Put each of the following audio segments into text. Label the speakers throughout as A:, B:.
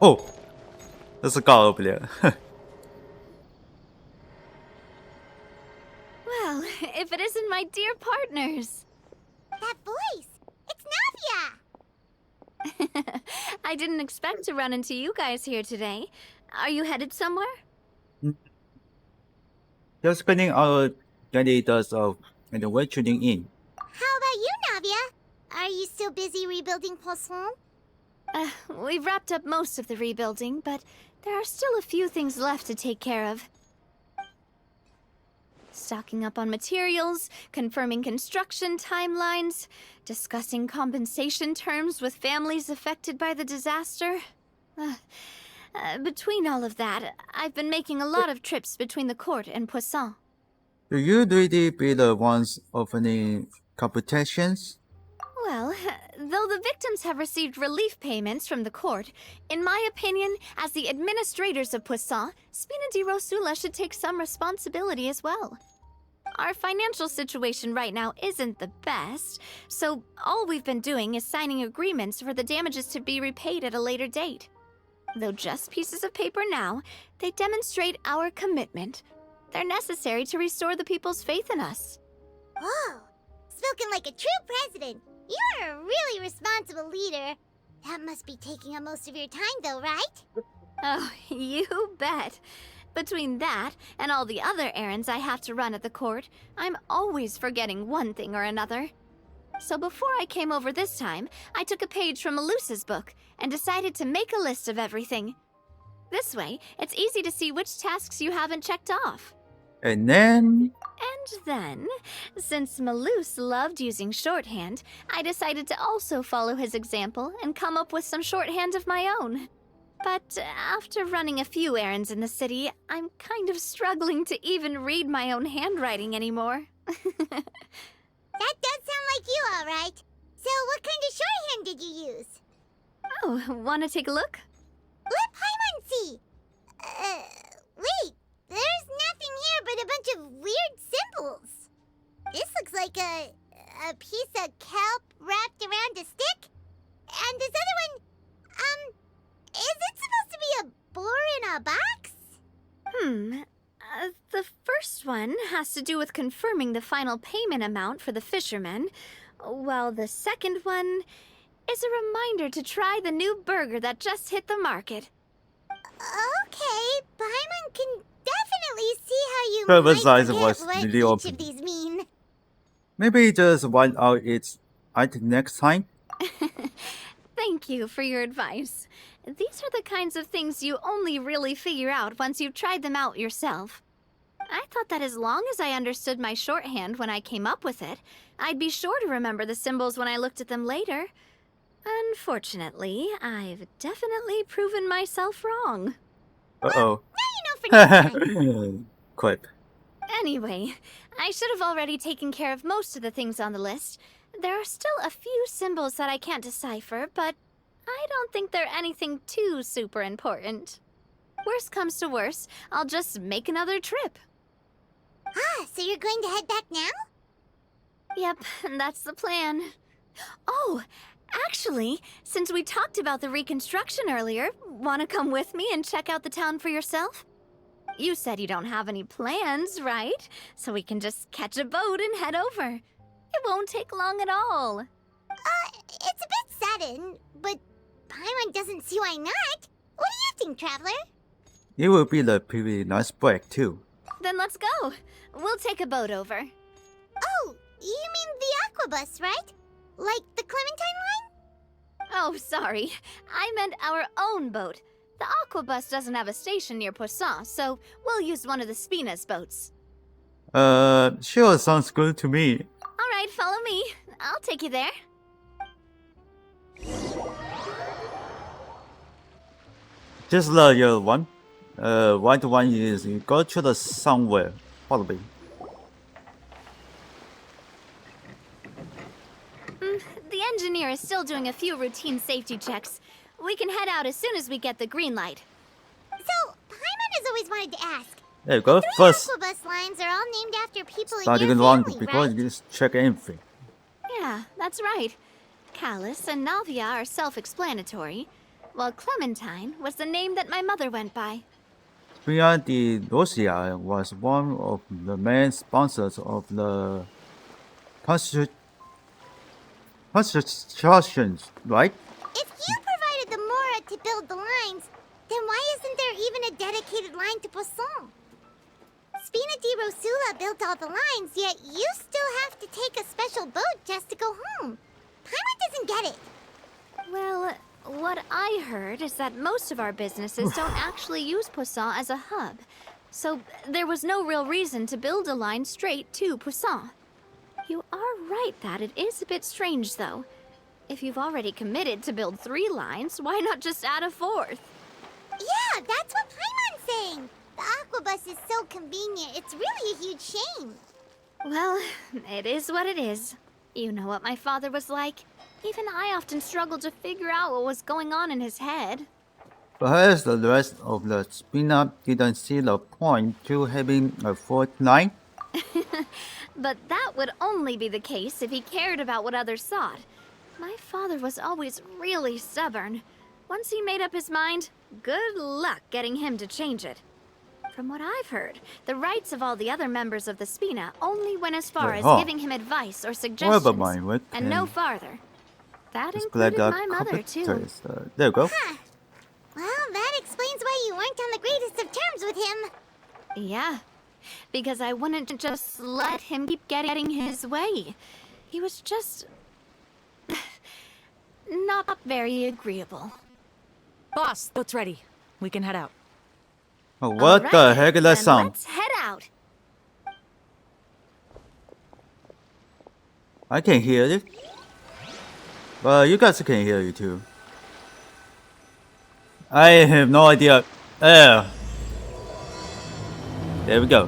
A: Oh, there's a guy over there.
B: Well, if it isn't my dear partners.
C: That voice! It's Navia!
B: I didn't expect to run into you guys here today. Are you headed somewhere?
A: Just spending our gladiators of and we're tuning in.
C: How about you, Navia? Are you still busy rebuilding Poisson?
B: We've wrapped up most of the rebuilding, but there are still a few things left to take care of. Stocking up on materials, confirming construction timelines, discussing compensation terms with families affected by the disaster. Between all of that, I've been making a lot of trips between the court and Poisson.
A: Do you really be the ones opening competitions?
B: Well, though the victims have received relief payments from the court, in my opinion, as the administrators of Poisson, Spina di Rosula should take some responsibility as well. Our financial situation right now isn't the best, so all we've been doing is signing agreements for the damages to be repaid at a later date. Though just pieces of paper now, they demonstrate our commitment. They're necessary to restore the people's faith in us.
C: Oh, spoken like a true president. You're a really responsible leader. That must be taking up most of your time, though, right?
B: Oh, you bet. Between that and all the other errands I have to run at the court, I'm always forgetting one thing or another. So before I came over this time, I took a page from Melusa's book and decided to make a list of everything. This way, it's easy to see which tasks you haven't checked off.
A: And then...
B: And then, since Melus loved using shorthand, I decided to also follow his example and come up with some shorthand of my own. But after running a few errands in the city, I'm kind of struggling to even read my own handwriting anymore.
C: That does sound like you, all right. So what kind of shorthand did you use?
B: Oh, want to take a look?
C: Let Paimon see. Wait. There's nothing here but a bunch of weird symbols. This looks like a piece of kelp wrapped around a stick. And this other one, is it supposed to be a boar in a box?
B: The first one has to do with confirming the final payment amount for the fishermen, while the second one is a reminder to try the new burger that just hit the market.
C: Okay, Paimon can definitely see how you
A: Trevor's
C: might
A: eyes
C: forget
A: was
C: what
A: really
C: each
A: open.
C: of these mean.
A: Maybe just wind out its item next time?
B: Thank you for your advice. These are the kinds of things you only really figure out once you've tried them out yourself. I thought that as long as I understood my shorthand when I came up with it, I'd be sure to remember the symbols when I looked at them later. Unfortunately, I've definitely proven myself wrong.
A: Uh-oh.
C: Now you know for next time.
A: Quip.
B: Anyway, I should have already taken care of most of the things on the list. There are still a few symbols that I can't decipher, but I don't think they're anything too super important. Worst comes to worst, I'll just make another trip.
C: So you're going to head back now?
B: Yep, that's the plan. Oh, actually, since we talked about the reconstruction earlier, want to come with me and check out the town for yourself? You said you don't have any plans, right? So we can just catch a boat and head over. It won't take long at all.
C: It's a bit sudden, but Paimon doesn't see why not. What do you think, Traveler?
A: It will be a pretty nice break too.
B: Then let's go. We'll take a boat over.
C: Oh, you mean the Aquabus, right? Like the Clementine line?
B: Oh, sorry. I meant our own boat. The Aquabus doesn't have a station near Poisson, so we'll use one of the Spina's boats.
A: Sure, sounds good to me.
B: All right, follow me. I'll take you there.
A: Just the yellow one. White one is you go to the somewhere, probably.
B: The engineer is still doing a few routine safety checks. We can head out as soon as we get the green light.
C: So, Paimon has always wanted to ask.
A: There you go.
C: Three
A: First,
C: Aquabus lines are all named after people in
A: starting
C: your
A: along
C: family,
A: because
C: right?
A: you just check everything.
B: Yeah, that's right. Callus and Navia are self-explanatory. while Clementine was the name that my mother went by.
A: Spina di Rosia was one of the main sponsors of the construction, right?
C: If you provided the Mora to build the lines, then why isn't there even a dedicated line to Poisson? Spina di Rosula built all the lines, yet you still have to take a special boat just to go home. Paimon doesn't get it.
B: Well, what I heard is that most of our businesses don't actually use Poisson as a hub, so there was no real reason to build a line straight to Poisson. You are right that it is a bit strange, though. If you've already committed to build 3 lines, why not just add a 4th?
C: Yeah, that's what Paimon's saying. The Aquabus is so convenient, it's really a huge shame.
B: Well, it is what it is. You know what my father was like. Even I often struggled to figure out what was going on in his head.
A: Perhaps the rest of the Spina didn't see the point to having a 4th line.
B: But that would only be the case if he cared about what others thought. My father was always really stubborn. Once he made up his mind, good luck getting him to change it. From what I've heard, the rights of all the other members of the Spina only went as far as giving him advice or suggestions, and no farther. That included my mother, too.
A: There you go.
C: Huh. Well, that explains why you weren't on the greatest of terms with him.
B: Yeah, because I wouldn't just let him keep getting his way. He was just... not very agreeable.
D: Boss, boat's ready. We can head out.
A: Oh, what the heck is that
B: then
A: sound?
B: Let's head out.
A: I can hear it. But you guys can hear it too. I have no idea. There we go.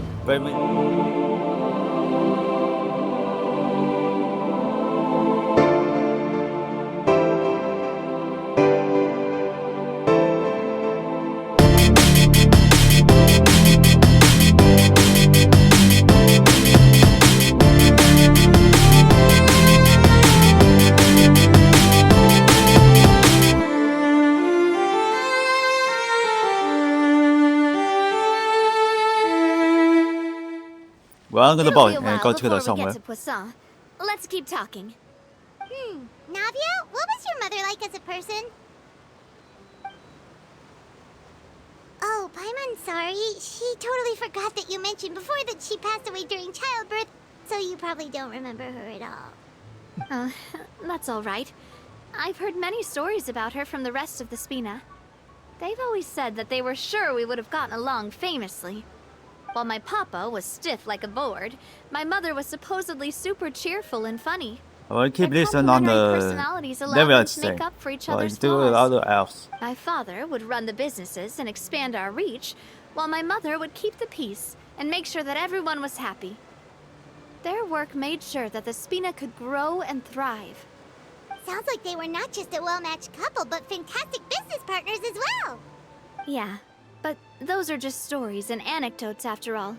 A: Well, I'm gonna
B: It'll
A: boat
B: be a
A: and
B: while
A: go to
B: before
A: the
B: we
A: somewhere.
B: get to Poisson. Let's keep talking.
C: Navia, what was your mother like as a person? Oh, Paimon, sorry. She totally forgot that you mentioned before that she passed away during childbirth, so you probably don't remember her at all.
B: That's all right. I've heard many stories about her from the rest of the Spina. They've always said that they were sure we would have gotten along famously. While my papa was stiff like a board, my mother was supposedly super cheerful and funny.
A: I will keep
B: Their
A: listening on
B: complementary
A: the
B: personalities allowed them to make up for each other's
A: do
B: flaws.
A: other elves.
B: My father would run the businesses and expand our reach, while my mother would keep the peace and make sure that everyone was happy. Their work made sure that the Spina could grow and thrive.
C: Sounds like they were not just a well-matched couple, but fantastic business partners as well.
B: Yeah, but those are just stories and anecdotes after all.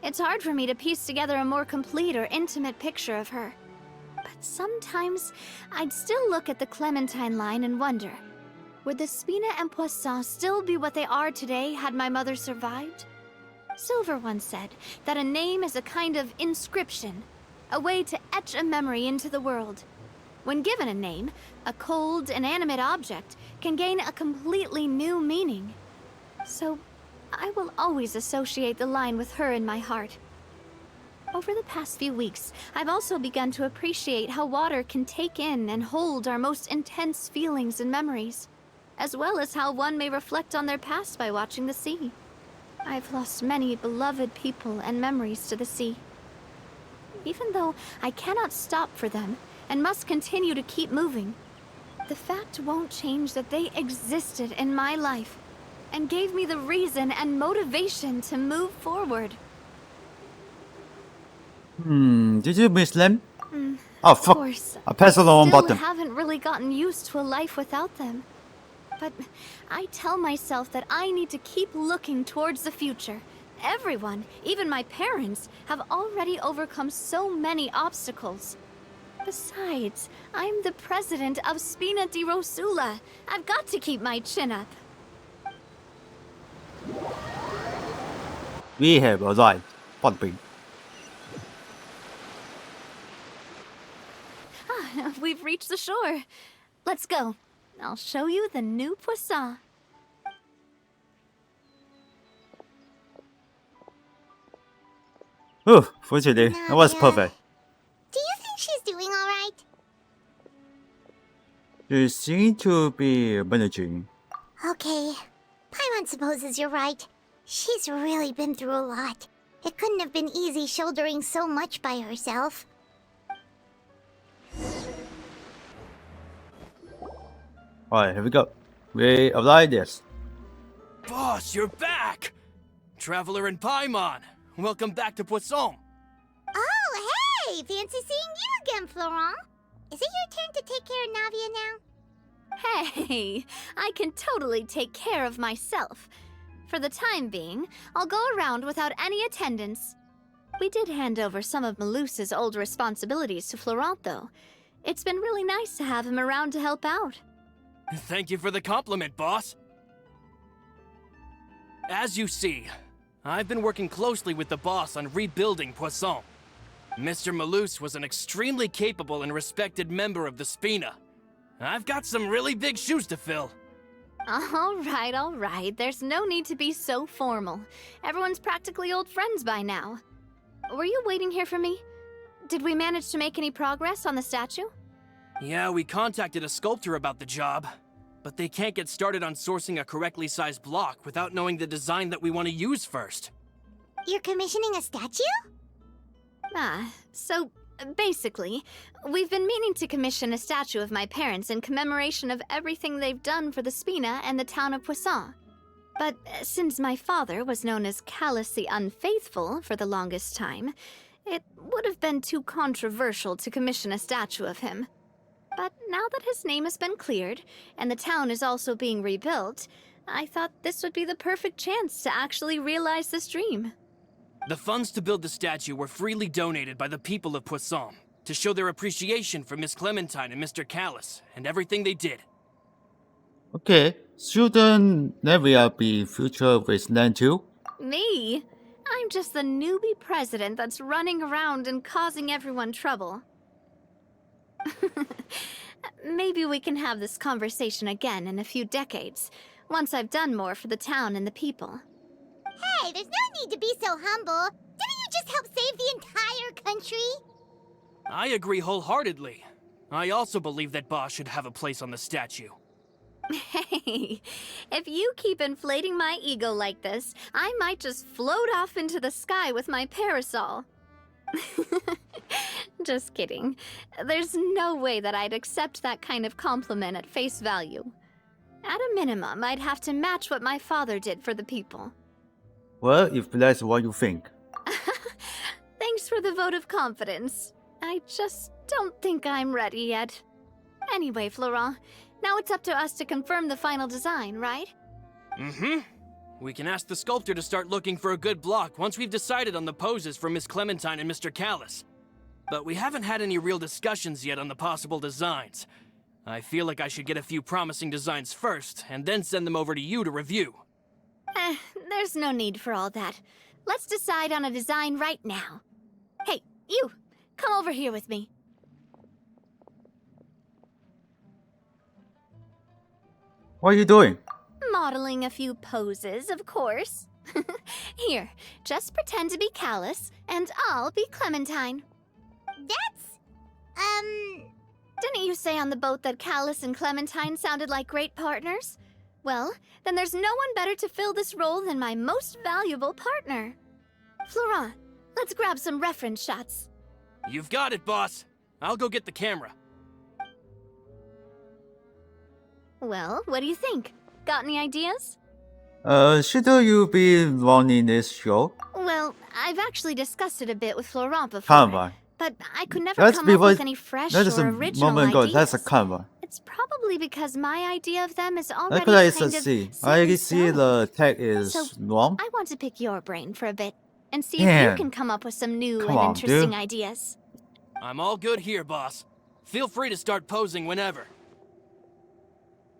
B: It's hard for me to piece together a more complete or intimate picture of her. But sometimes, I'd still look at the Clementine line and wonder, would the Spina and Poisson still be what they are today had my mother survived? Silver once said that a name is a kind of inscription, a way to etch a memory into the world. When given a name, a cold, inanimate object can gain a completely new meaning. So, I will always associate the line with her in my heart. Over the past few weeks, I've also begun to appreciate how water can take in and hold our most intense feelings and memories, as well as how one may reflect on their past by watching the sea. I've lost many beloved people and memories to the sea. Even though I cannot stop for them and must continue to keep moving, the fact won't change that they existed in my life and gave me the reason and motivation to move forward.
A: Did you miss them? Oh,
B: Of
A: fuck.
B: course,
A: I pressed the wrong
B: still
A: button.
B: haven't really gotten used to a life without them. But I tell myself that I need to keep looking towards the future. Everyone, even my parents, have already overcome so many obstacles. Besides, I'm the president of Spina di Rosula. I've got to keep my chin up.
A: We have arrived. Bumping.
B: We've reached the shore. Let's go. I'll show you the new poisson.
A: Fortunately, that was
C: Navia.
A: perfect.
C: Do you think she's doing alright?
A: You seem to be managing.
C: Okay. Paimon supposes you're right. She's really been through a lot. It couldn't have been easy shouldering so much by herself.
A: Alright, here we go. We arrived, yes.
E: Boss, you're back! Traveler and Paimon, welcome back to Poisson.
C: Oh, hey! Fancy seeing you again, Florent. Is it your turn to take care of Navia now?
B: Hey, I can totally take care of myself. For the time being, I'll go around without any attendance. We did hand over some of Malus's old responsibilities to Florent, though. It's been really nice to have him around to help out.
E: Thank you for the compliment, boss. As you see, I've been working closely with the boss on rebuilding Poisson. Mr. Malus was an extremely capable and respected member of the Spina. I've got some really big shoes to fill.
B: All right. There's no need to be so formal. Everyone's practically old friends by now. Were you waiting here for me? Did we manage to make any progress on the statue?
E: Yeah, we contacted a sculptor about the job, but they can't get started on sourcing a correctly sized block without knowing the design that we want to use first.
C: You're commissioning a statue?
B: So basically, we've been meaning to commission a statue of my parents in commemoration of everything they've done for the Spina and the town of Poisson. But since my father was known as Callus the Unfaithful for the longest time, it would have been too controversial to commission a statue of him. But now that his name has been cleared, and the town is also being rebuilt, I thought this would be the perfect chance to actually realize this dream.
E: The funds to build the statue were freely donated by the people of Poisson to show their appreciation for Miss Clementine and Mr. Callus and everything they did.
A: Okay, shouldn't Navia be future wasteland too?
B: Me? I'm just the newbie president that's running around and causing everyone trouble. Maybe we can have this conversation again in a few decades, once I've done more for the town and the people.
C: Hey, there's no need to be so humble. Didn't you just help save the entire country?
E: I agree wholeheartedly. I also believe that Boss should have a place on the statue.
B: Hey, if you keep inflating my ego like this, I might just float off into the sky with my parasol. Just kidding. There's no way that I'd accept that kind of compliment at face value. At a minimum, I'd have to match what my father did for the people.
A: Well, if that's what you think.
B: Thanks for the vote of confidence. I just don't think I'm ready yet. Anyway, Florent, now it's up to us to confirm the final design, right?
E: Mm-hmm. We can ask the sculptor to start looking for a good block once we've decided on the poses for Miss Clementine and Mr. Callus. But we haven't had any real discussions yet on the possible designs. I feel like I should get a few promising designs first, and then send them over to you to review.
B: There's no need for all that. Let's decide on a design right now. Hey, you! Come over here with me.
A: What are you doing?
B: Modeling a few poses, of course. Here, just pretend to be Callus, and I'll be Clementine. Didn't you say on the boat that Callus and Clementine sounded like great partners? Well, then there's no one better to fill this role than my most valuable partner. Florent, let's grab some reference shots.
E: You've got it, boss. I'll go get the camera.
B: Well, what do you think? Got any ideas?
A: Should you be running this show?
B: Well, I've actually discussed it a bit with Florent before.
A: Come on.
B: But I could never
A: That's
B: come up with
A: because
B: any fresh
A: that is
B: or
A: a
B: original
A: moment ago.
B: ideas.
A: That's a camera.
B: It's probably because my idea of them is already
A: Like I
B: kind of
A: see.
B: set
A: I
B: in
A: see
B: stone.
A: the tag is
B: So,
A: wrong.
B: I want to pick your brain for a bit and see if
A: Man.
B: you can come up with some new
A: Come
B: and
A: on,
B: interesting
A: dude.
B: ideas.
E: I'm all good here, boss. Feel free to start posing whenever.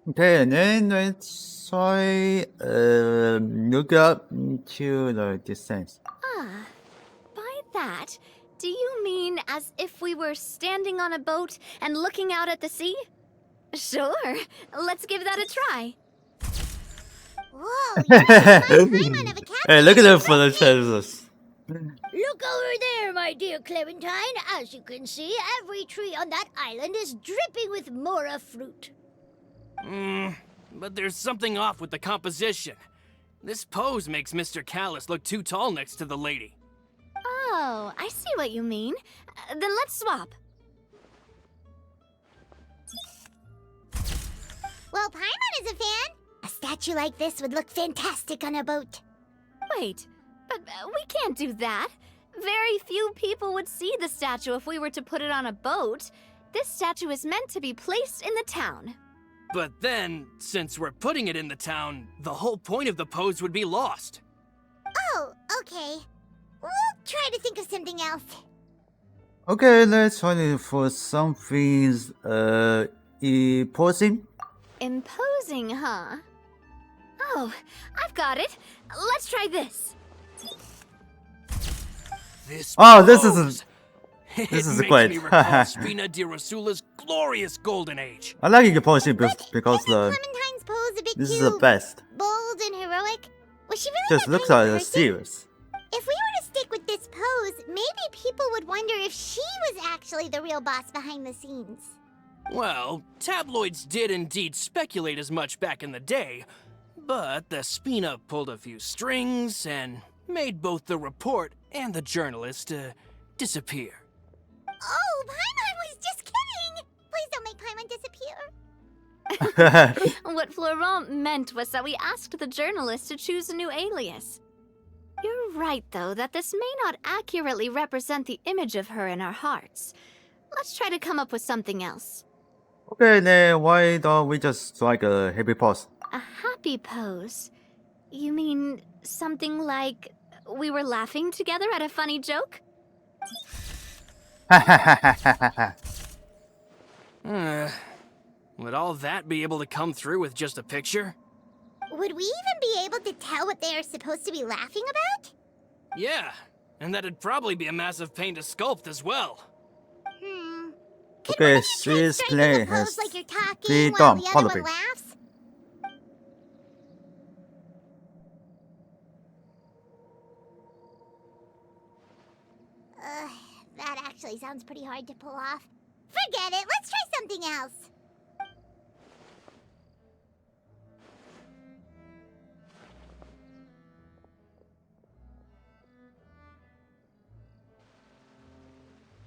A: Okay, and then let's try look up into the distance.
B: Ah, by that, do you mean as if we were standing on a boat and looking out at the sea? Sure, let's give that a try.
C: Whoa, you really remind Paimon of a captain.
A: Hey, look at them for the chances.
C: Look over there, my dear Clementine. As you can see, every tree on that island is dripping with mora fruit.
E: But there's something off with the composition. This pose makes Mr. Callus look too tall next to the lady.
B: Oh, I see what you mean. Then let's swap.
C: Well, Paimon is a fan. A statue like this would look fantastic on a boat.
B: Wait, but we can't do that. Very few people would see the statue if we were to put it on a boat. This statue is meant to be placed in the town.
E: But then, since we're putting it in the town, the whole point of the pose would be lost.
C: Oh, okay. We'll try to think of something else.
A: Okay, let's try for something imposing.
B: Imposing, huh? Oh, I've got it. Let's try this.
E: This
A: Oh, this is
E: pose.
A: this is
E: It
A: great.
E: makes me recall Spina di Rosula's glorious golden age.
A: I like imposing because
C: Isn't Clementine's pose a bit
A: this
C: too
A: is the best.
C: bold and heroic? Was she really
A: Just
C: that
A: looks
C: kind of
A: like
C: person?
A: serious.
C: If we were to stick with this pose, maybe people would wonder if she was actually the real boss behind the scenes.
E: Well, tabloids did indeed speculate as much back in the day, but the Spina pulled a few strings and made both the report and the journalist disappear.
C: Oh, Paimon was just kidding! Please don't make Paimon disappear.
B: What Florent meant was that we asked the journalist to choose a new alias. You're right, though, that this may not accurately represent the image of her in our hearts. Let's try to come up with something else.
A: Okay, then why don't we just strike a happy pose?
B: A happy pose? You mean something like we were laughing together at a funny joke?
E: Would all that be able to come through with just a picture?
C: Would we even be able to tell what they are supposed to be laughing about?
E: Yeah, and that'd probably be a massive pain to sculpt as well.
C: Could
A: Okay,
C: one of you try
A: she's
C: striking
A: playing
C: a pose
A: has
C: like you're talking
A: three
C: while
A: dumb
C: the other
A: probably.
C: one laughs? That actually sounds pretty hard to pull off. Forget it, let's try something else.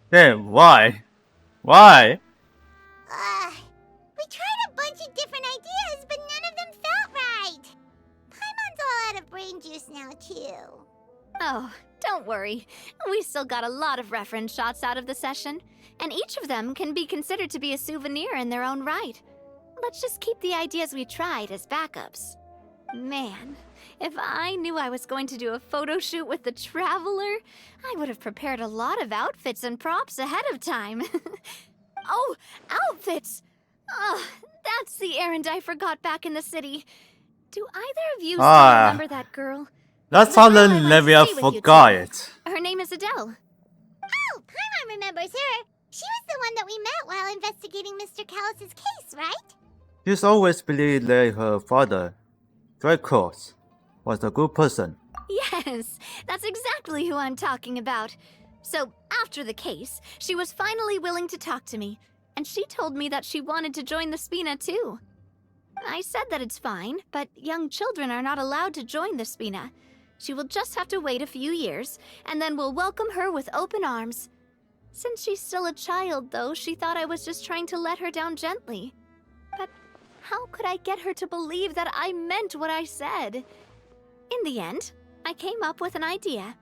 A: Then why? Why?
C: We tried a bunch of different ideas, but none of them felt right. Paimon's all out of brain juice now, too.
B: Oh, don't worry. We still got a lot of reference shots out of the session, and each of them can be considered to be a souvenir in their own right. Let's just keep the ideas we tried as backups. Man, if I knew I was going to do a photo shoot with the Traveler, I would have prepared a lot of outfits and props ahead of time. Oh, outfits! Oh, that's the errand I forgot back in the city. Do either of you still remember that girl?
A: That's
B: The
A: how
B: girl
A: the
B: I went to
A: Navia
B: see with you
A: forgot
B: today.
A: it.
B: Her name is Adele.
C: Oh, Paimon remembers her. She was the one that we met while investigating Mr. Callus's case, right?
A: She's always believed that her father, Dracos, was a good person.
B: Yes, that's exactly who I'm talking about. So, after the case, she was finally willing to talk to me, and she told me that she wanted to join the Spina too. I said that it's fine, but young children are not allowed to join the Spina. She will just have to wait a few years, and then we'll welcome her with open arms. Since she's still a child, though, she thought I was just trying to let her down gently. But how could I get her to believe that I meant what I said? In the end, I came up with an idea.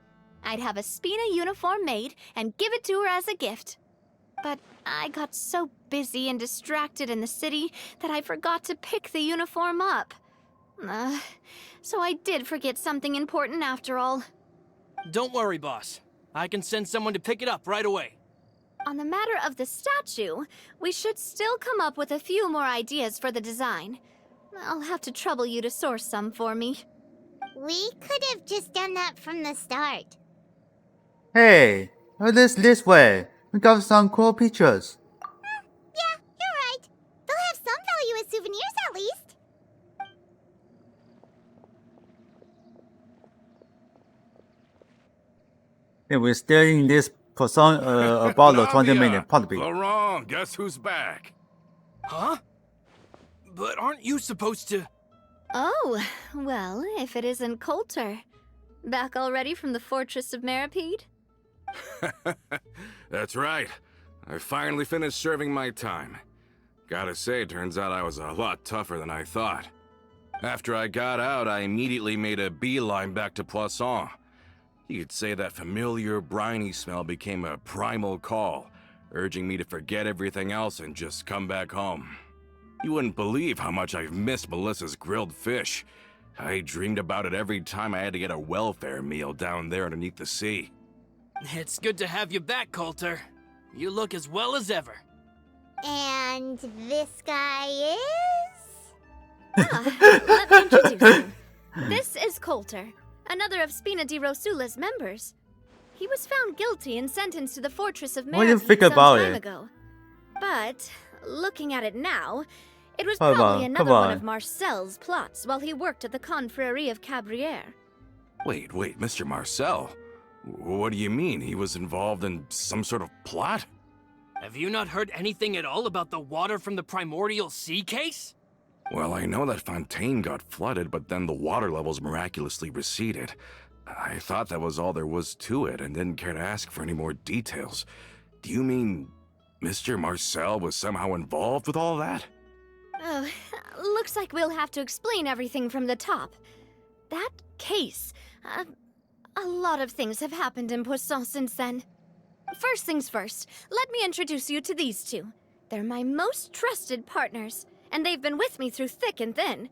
B: I'd have a Spina uniform made and give it to her as a gift. But I got so busy and distracted in the city that I forgot to pick the uniform up. So I did forget something important after all.
E: Don't worry, boss. I can send someone to pick it up right away.
B: On the matter of the statue, we should still come up with a few more ideas for the design. I'll have to trouble you to source some for me.
C: We could have just done that from the start.
A: Hey, it is this way. We got some cool pictures.
C: Yeah, you're right. They'll have some value as souvenirs at least.
A: And we're still in this person about the 20
F: Navia!
A: minutes, probably.
F: Laurent, guess who's back?
E: Huh? But aren't you supposed to...
B: Oh, well, if it isn't Coulter. Back already from the Fortress of Meripede?
F: That's right. I finally finished serving my time. Gotta say, turns out I was a lot tougher than I thought. After I got out, I immediately made a beeline back to Poisson. You could say that familiar briny smell became a primal call, urging me to forget everything else and just come back home. You wouldn't believe how much I've missed Melissa's grilled fish. I dreamed about it every time I had to get a welfare meal down there underneath the sea.
E: It's good to have you back, Coulter. You look as well as ever.
C: And this guy is...
B: Let me introduce you. This is Coulter, another of Spina di Rosula's members. He was found guilty and sentenced to the Fortress of
A: What do you
B: Meripede
A: think
B: some
A: about
B: time
A: it?
B: ago. But, looking at it now, it was
A: Come
B: probably
A: on,
B: another
A: come
B: one
A: on.
B: of Marcel's plots while he worked at the Confrérie of Cabrières.
F: Wait, Mr. Marcel? What do you mean? He was involved in some sort of plot?
E: Have you not heard anything at all about the water from the primordial sea case?
F: Well, I know that Fontaine got flooded, but then the water levels miraculously receded. I thought that was all there was to it and didn't care to ask for any more details. Do you mean Mr. Marcel was somehow involved with all that?
B: Oh, looks like we'll have to explain everything from the top. That case, a lot of things have happened in Poisson since then. First things first, let me introduce you to these two. They're my most trusted partners, and they've been with me through thick and thin.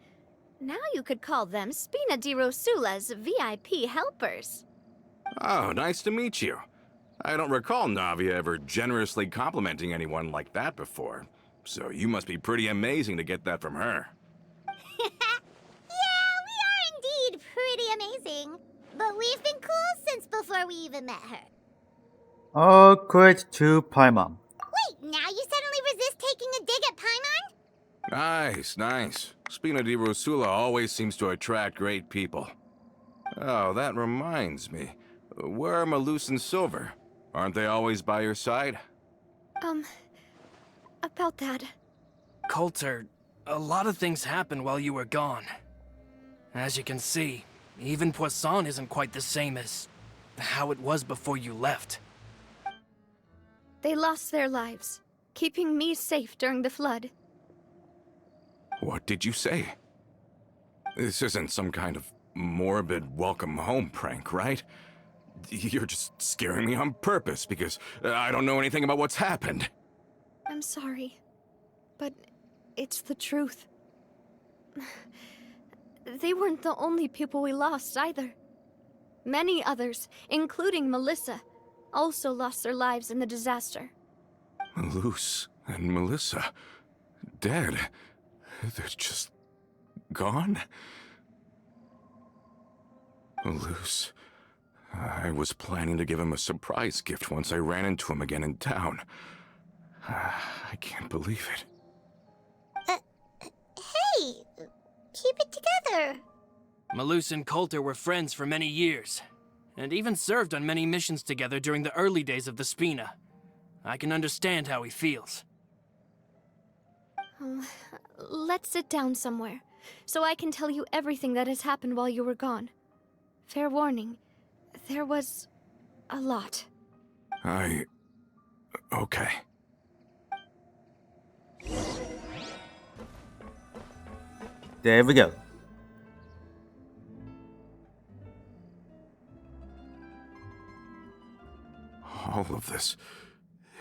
B: Now you could call them Spina di Rosula's VIP helpers.
F: Oh, nice to meet you. I don't recall Navia ever generously complimenting anyone like that before, so you must be pretty amazing to get that from her.
C: Yeah, we are indeed pretty amazing. But we've been cool since before we even met her.
A: All credit to Paimon.
C: Wait, now you suddenly resist taking a dig at Paimon?
F: Nice. Spina di Rosula always seems to attract great people. Oh, that reminds me. Where are Malus and Silver? Aren't they always by your side?
B: About that.
E: Coulter, a lot of things happened while you were gone. As you can see, even Poisson isn't quite the same as how it was before you left.
B: They lost their lives, keeping me safe during the flood.
F: What did you say? This isn't some kind of morbid welcome home prank, right? You're just scaring me on purpose because I don't know anything about what's happened.
B: I'm sorry, but it's the truth. They weren't the only people we lost either. Many others, including Melissa, also lost their lives in the disaster.
F: Malus and Melissa, dead. They're just gone? Malus. I was planning to give him a surprise gift once I ran into him again in town. I can't believe it.
C: Hey, keep it together.
E: Malus and Coulter were friends for many years, and even served on many missions together during the early days of the Spina. I can understand how he feels.
B: Oh, let's sit down somewhere, so I can tell you everything that has happened while you were gone. Fair warning, there was a lot.
F: Okay.
A: There we go.
F: All of this,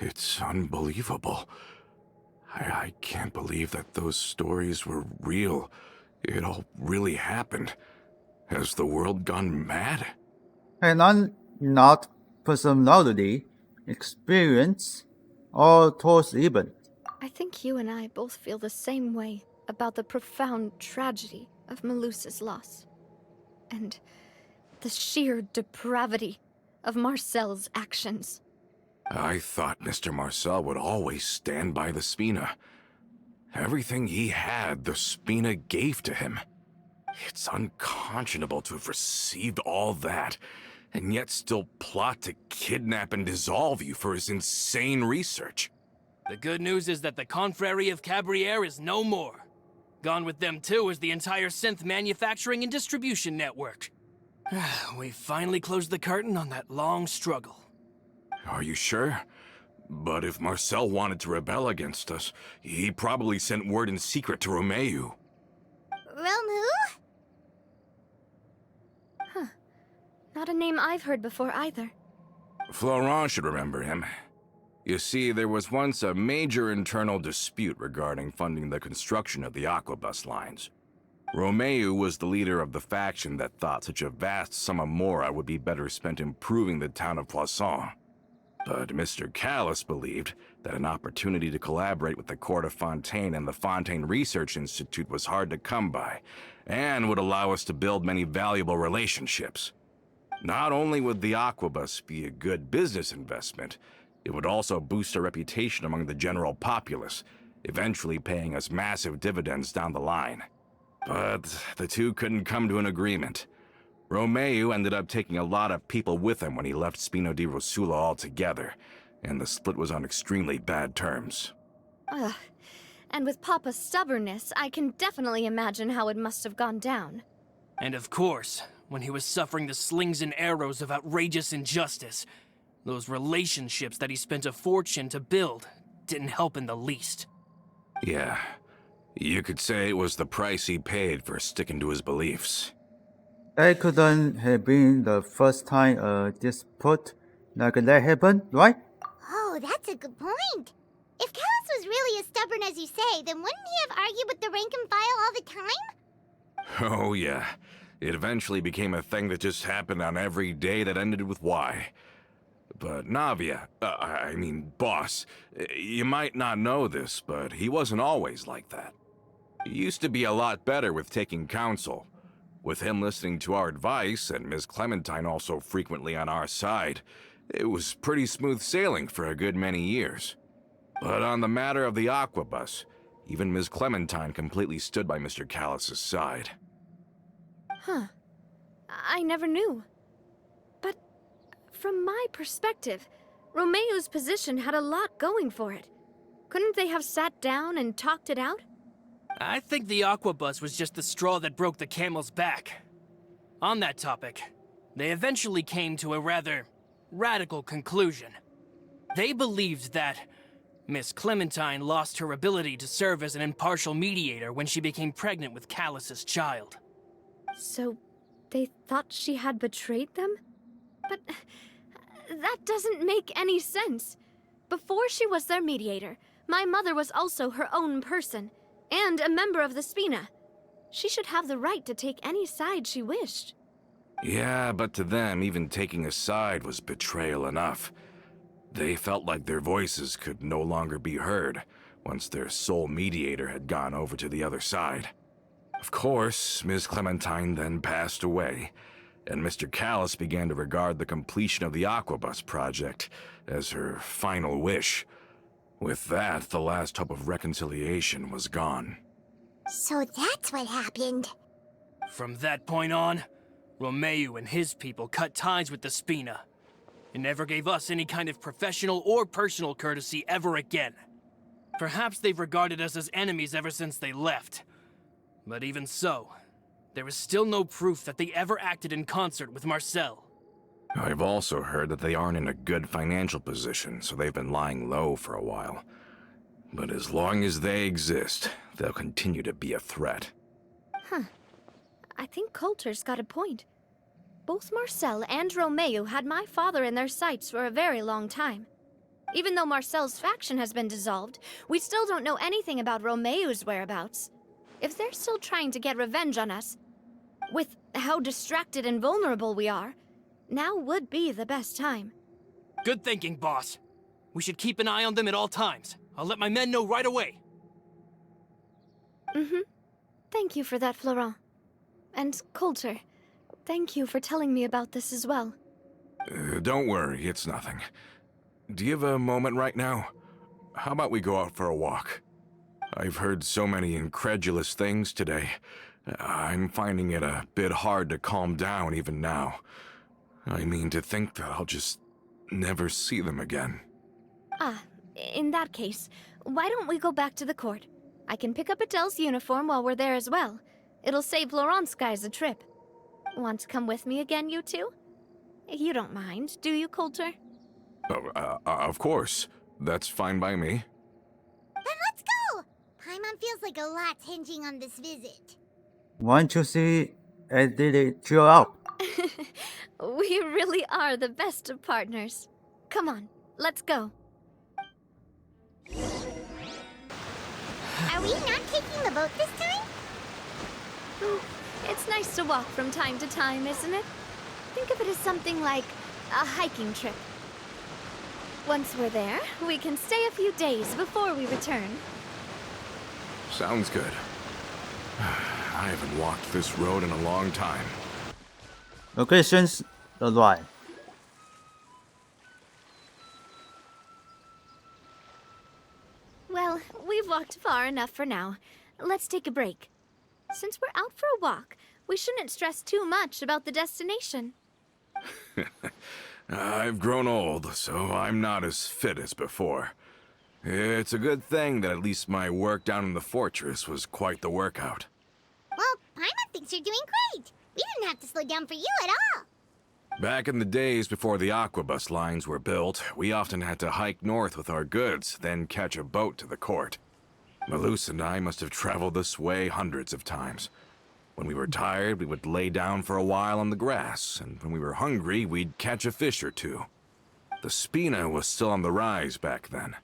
F: it's unbelievable. I can't believe that those stories were real. It all really happened. Has the world gone mad?
A: And I'm not personality, experience, or towards even.
B: I think you and I both feel the same way about the profound tragedy of Melusa's loss. And the sheer depravity of Marcel's actions.
F: I thought Mr. Marcel would always stand by the Spina. Everything he had, the Spina gave to him. It's unconscionable to have received all that, and yet still plot to kidnap and dissolve you for his insane research.
E: The good news is that the Confrérie of Cabriere is no more. Gone with them too is the entire synth manufacturing and distribution network. We finally closed the curtain on that long struggle.
F: Are you sure? But if Marcel wanted to rebel against us, he probably sent word in secret to Romeu.
C: Romu?
B: Not a name I've heard before either.
F: Florent should remember him. You see, there was once a major internal dispute regarding funding the construction of the Aquabus lines. Romeu was the leader of the faction that thought such a vast sum of mora would be better spent improving the town of Poisson. But Mr. Callis believed that an opportunity to collaborate with the Court of Fontaine and the Fontaine Research Institute was hard to come by, and would allow us to build many valuable relationships. Not only would the Aquabus be a good business investment, it would also boost our reputation among the general populace, eventually paying us massive dividends down the line. But the two couldn't come to an agreement. Romeu ended up taking a lot of people with him when he left Spino di Rosula altogether, and the split was on extremely bad terms.
B: Ugh. And with Papa's stubbornness, I can definitely imagine how it must have gone down.
E: And of course, when he was suffering the slings and arrows of outrageous injustice, those relationships that he spent a fortune to build didn't help in the least.
F: Yeah, you could say it was the price he paid for sticking to his beliefs.
A: That couldn't have been the first time a dispute like that happened, right?
C: Oh, that's a good point. If Callus was really as stubborn as you say, then wouldn't he have argued with the rank and file all the time?
F: Oh yeah, it eventually became a thing that just happened on every day that ended with Y. But Navia, boss, you might not know this, but he wasn't always like that. He used to be a lot better with taking counsel. With him listening to our advice, and Ms. Clementine also frequently on our side, it was pretty smooth sailing for a good many years. But on the matter of the Aquabus, even Ms. Clementine completely stood by Mr. Callus's side.
B: Huh. I never knew. But from my perspective, Romeu's position had a lot going for it. Couldn't they have sat down and talked it out?
E: I think the Aquabus was just the straw that broke the camel's back. On that topic, they eventually came to a rather radical conclusion. They believed that Miss Clementine lost her ability to serve as an impartial mediator when she became pregnant with Callus's child.
B: So, they thought she had betrayed them? But that doesn't make any sense. Before she was their mediator, my mother was also her own person, and a member of the Spina. She should have the right to take any side she wished.
F: Yeah, but to them, even taking a side was betrayal enough. They felt like their voices could no longer be heard once their sole mediator had gone over to the other side. Of course, Ms. Clementine then passed away, and Mr. Callus began to regard the completion of the Aquabus project as her final wish. With that, the last hope of reconciliation was gone.
C: So that's what happened.
E: From that point on, Romeu and his people cut ties with the Spina, and never gave us any kind of professional or personal courtesy ever again. Perhaps they've regarded us as enemies ever since they left. But even so, there is still no proof that they ever acted in concert with Marcel.
F: I've also heard that they aren't in a good financial position, so they've been lying low for a while. But as long as they exist, they'll continue to be a threat.
B: Huh. I think Coulter's got a point. Both Marcel and Romeu had my father in their sights for a very long time. Even though Marcel's faction has been dissolved, we still don't know anything about Romeu's whereabouts. If they're still trying to get revenge on us, with how distracted and vulnerable we are, now would be the best time.
E: Good thinking, boss. We should keep an eye on them at all times. I'll let my men know right away.
B: Thank you for that, Florent. And Coulter, thank you for telling me about this as well.
F: Don't worry, it's nothing. Do you have a moment right now? How about we go out for a walk? I've heard so many incredulous things today. I'm finding it a bit hard to calm down even now. I mean, to think that I'll just never see them again.
B: Ah, in that case, why don't we go back to the court? I can pick up Adele's uniform while we're there as well. It'll save Laurent's guys a trip. Want to come with me again, you two? You don't mind, do you, Coulter?
F: Of course. That's fine by me.
C: Then let's go! Paimon feels like a lot's hinging on this visit.
A: Want to see Edith chill out?
B: We really are the best of partners. Come on, let's go.
C: Are we not taking the boat this time?
B: It's nice to walk from time to time, isn't it? Think of it as something like a hiking trip. Once we're there, we can stay a few days before we return.
F: Sounds good. I haven't walked this road in a long time.
A: Locations arrived.
B: Well, we've walked far enough for now. Let's take a break. Since we're out for a walk, we shouldn't stress too much about the destination.
F: I've grown old, so I'm not as fit as before. It's a good thing that at least my work down in the fortress was quite the workout.
C: Well, Paimon thinks you're doing great. We didn't have to slow down for you at all.
F: Back in the days before the aquabus lines were built, we often had to hike north with our goods, then catch a boat to the court. Malus and I must have traveled this way hundreds of times. When we were tired, we would lay down for a while on the grass, and when we were hungry, we'd catch a fish or two. The Spina was still on the rise back then.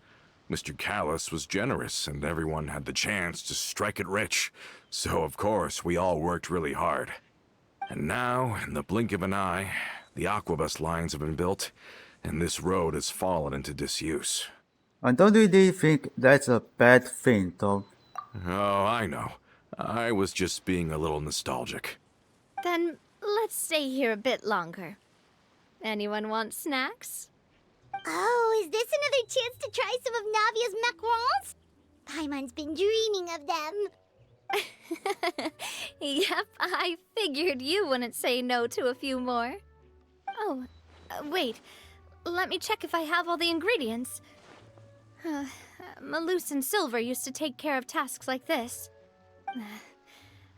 F: Mr. Callis was generous, and everyone had the chance to strike it rich. So, of course, we all worked really hard. And now, in the blink of an eye, the aquabus lines have been built, and this road has fallen into disuse.
A: I don't really think that's a bad thing, though.
F: Oh, I know. I was just being a little nostalgic.
B: Then let's stay here a bit longer. Anyone want snacks?
C: Oh, is this another chance to try some of Navia's macarons? Paimon's been dreaming of them.
B: Yep, I figured you wouldn't say no to a few more. Oh, wait. Let me check if I have all the ingredients. Malus and Silver used to take care of tasks like this.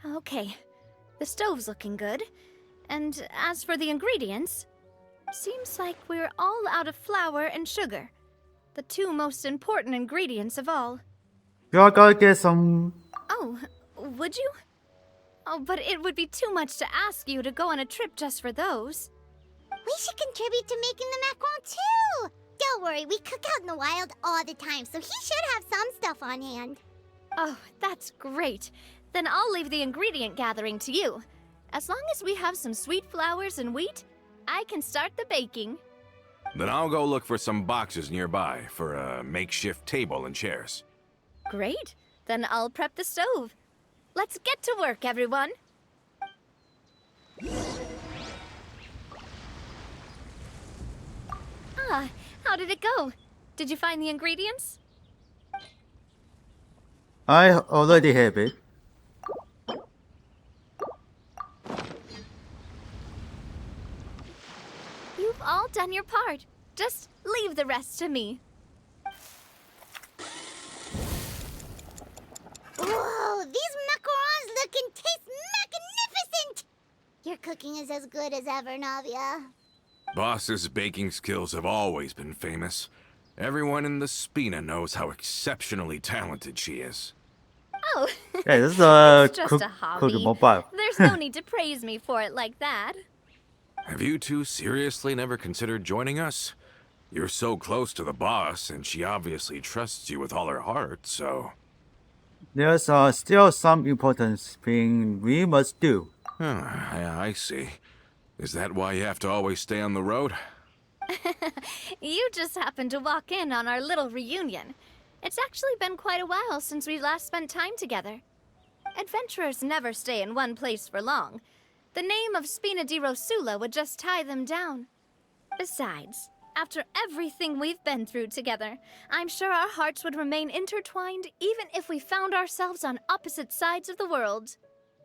B: Okay, the stove's looking good. And as for the ingredients, seems like we're all out of flour and sugar. The two most important ingredients of all.
A: You're gonna get some.
B: Oh, would you? Oh, but it would be too much to ask you to go on a trip just for those.
C: We should contribute to making the macaron too. Don't worry, we cook out in the wild all the time, so he should have some stuff on hand.
B: Oh, that's great. Then I'll leave the ingredient gathering to you. As long as we have some sweet flowers and wheat, I can start the baking.
F: Then I'll go look for some boxes nearby for a makeshift table and chairs.
B: Great. Then I'll prep the stove. Let's get to work, everyone. Ah, how did it go? Did you find the ingredients?
A: I already have it.
B: You've all done your part. Just leave the rest to me.
C: Whoa, these macarons look and taste magnificent! Your cooking is as good as ever, Navia.
F: Boss's baking skills have always been famous. Everyone in the Spina knows how exceptionally talented she is.
B: Oh,
A: Yeah, this is a
B: it's just
A: cook,
B: a hobby.
A: mobile.
B: There's no need to praise me for it like that.
F: Have you two seriously never considered joining us? You're so close to the boss, and she obviously trusts you with all her heart, so...
A: There's still some important thing we must do.
F: I see. Is that why you have to always stay on the road?
B: You just happened to walk in on our little reunion. It's actually been quite a while since we last spent time together. Adventurers never stay in one place for long. The name of Spina di Rosula would just tie them down. Besides, after everything we've been through together, I'm sure our hearts would remain intertwined even if we found ourselves on opposite sides of the world.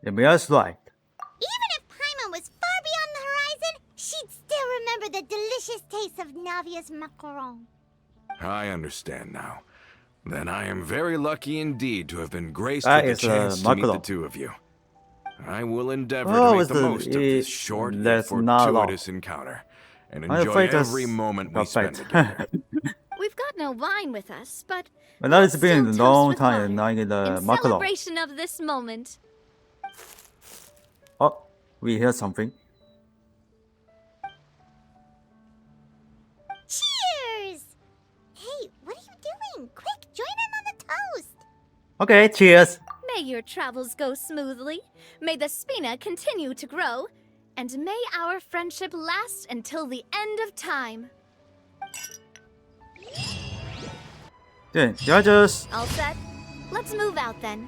A: Emia's right.
C: Even if Paimon was far beyond the horizon, she'd still remember the delicious taste of Navia's macaron.
F: I understand now. Then I am very lucky indeed to have been graced
A: That
F: with the
A: is,
F: chance to meet the
A: macaron.
F: two of you. I will endeavor
A: Oh,
F: to make
A: it's
F: the most of this
A: it-
F: short and
A: that's not long.
F: fortuitous encounter, and
A: I'm
F: enjoy
A: afraid that's
F: every moment we spend
A: perfect.
F: together.
B: We've got no wine with us, but
A: But now it's
B: let's
A: been a
B: still
A: long
B: toast with
A: time
B: wine
A: and I get the
B: in
A: macaron.
B: celebration of this moment.
A: Oh, we hear something.
C: Cheers! Hey, what are you doing? Quick, join in on the toast!
A: Okay, cheers.
B: May your travels go smoothly, may the Spina continue to grow, and may our friendship last until the end of time.
A: Then, judges.
B: All set? Let's move out then.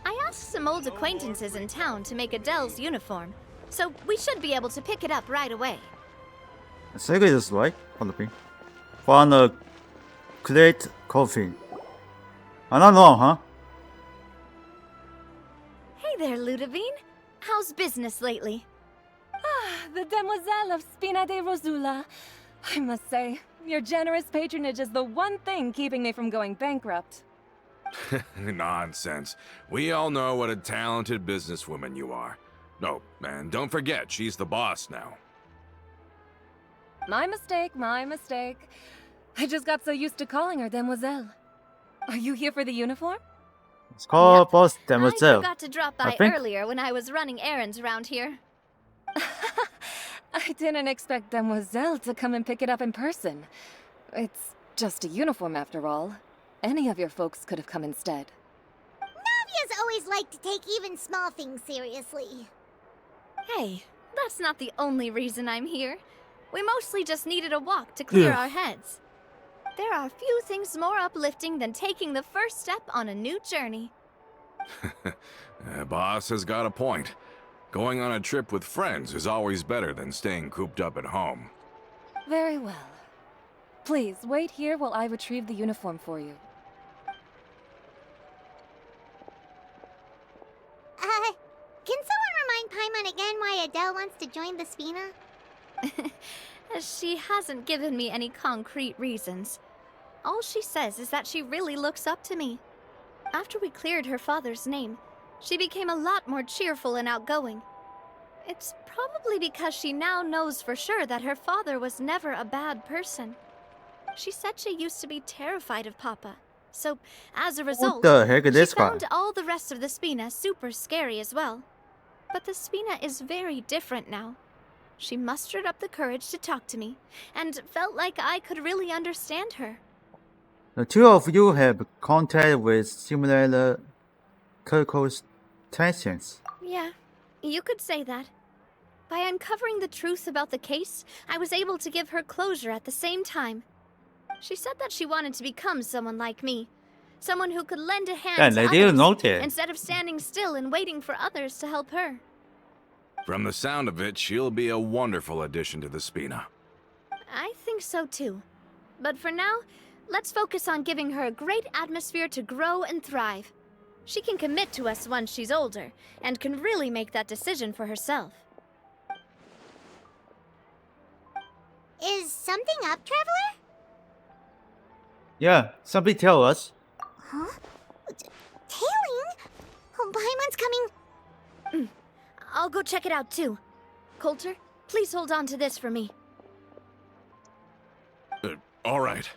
B: I asked some old acquaintances in town to make Adele's uniform, so we should be able to pick it up right away.
A: Secret is right. Philippine. Found a crate coffin. Not long, huh?
B: Hey there, Ludovine. How's business lately?
D: The Demoiselle of Spina de Rosula. I must say, your generous patronage is the one thing keeping me from going bankrupt.
F: Nonsense. We all know what a talented businesswoman you are. No, and don't forget, she's the boss now.
D: My mistake, my mistake. I just got so used to calling her Demoiselle. Are you here for the uniform?
A: It's called
B: Yep.
A: Boss
B: I
A: Demoiselle.
B: forgot to drop
A: I
B: by
A: think-
B: earlier when I was running errands around here.
D: I didn't expect Demoiselle to come and pick it up in person. It's just a uniform after all. Any of your folks could have come instead.
C: Navia's always liked to take even small things seriously.
B: Hey, that's not the only reason I'm here. We mostly just needed a walk to clear
A: Ugh.
B: our heads. There are few things more uplifting than taking the first step on a new journey.
F: Boss has got a point. Going on a trip with friends is always better than staying cooped up at home.
D: Very well. Please, wait here while I retrieve the uniform for you.
C: Can someone remind Paimon again why Adele wants to join the Spina?
B: She hasn't given me any concrete reasons. All she says is that she really looks up to me. After we cleared her father's name, she became a lot more cheerful and outgoing. It's probably because she now knows for sure that her father was never a bad person. She said she used to be terrified of Papa, so as a result,
A: the heck is
B: she
A: this guy?
B: found all the rest of the Spina super scary as well. But the Spina is very different now. She mustered up the courage to talk to me, and felt like I could really understand her.
A: The two of you have contact with similar circumstances.
B: Yeah, you could say that. By uncovering the truth about the case, I was able to give her closure at the same time. She said that she wanted to become someone like me. Someone who could lend a hand
A: And
B: to
A: I didn't
B: others,
A: notice.
B: instead of standing still and waiting for others to help her.
F: From the sound of it, she'll be a wonderful addition to the Spina.
B: I think so too. But for now, let's focus on giving her a great atmosphere to grow and thrive. She can commit to us once she's older, and can really make that decision for herself.
C: Is something up, Traveler?
A: Yeah, somebody tell us.
C: Huh? Tailing? Oh, Paimon's coming.
B: I'll go check it out too. Coulter, please hold on to this for me.
F: All right.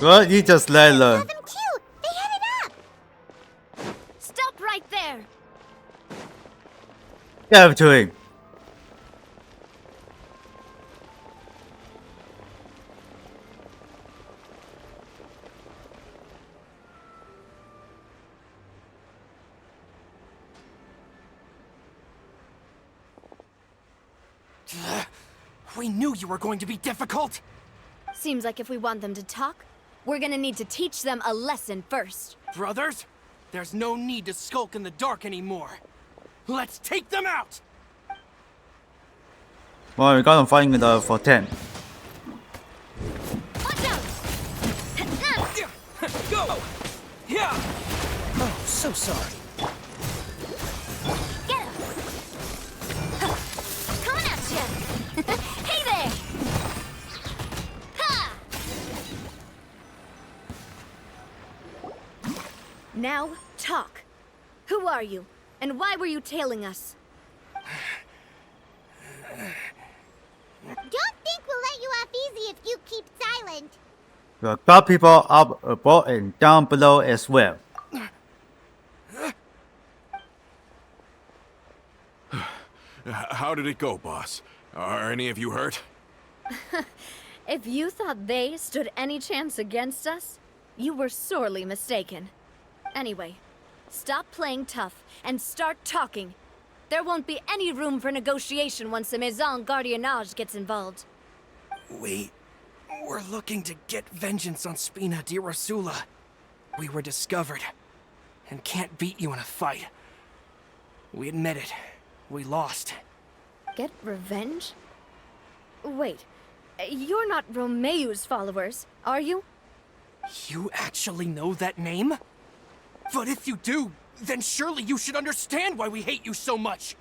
A: Well, you just let
C: Have him too. They headed up.
B: Stop right there!
A: Give to him.
E: We knew you were going to be difficult!
B: Seems like if we want them to talk, we're gonna need to teach them a lesson first.
E: Brothers, there's no need to skulk in the dark anymore. Let's take them out!
A: Well, we got them fighting for 10.
B: Watch out!
E: Go! Yeah! Oh, so sorry.
B: Get him! Coming at you! Hey there! Ha! Now, talk. Who are you? And why were you tailing us?
C: Don't think we'll let you off easy if you keep silent.
A: We got people up above and down below as well.
F: How did it go, boss? Are any of you hurt?
B: If you thought they stood any chance against us, you were sorely mistaken. Anyway, stop playing tough and start talking. There won't be any room for negotiation once the Maison Gardiennage gets involved.
E: We're looking to get vengeance on Spina di Rosula. We were discovered, and can't beat you in a fight. We admit it. We lost.
B: Get revenge? Wait, you're not Romeu's followers, are you?
E: You actually know that name? But if you do, then surely you should understand why we hate you so much.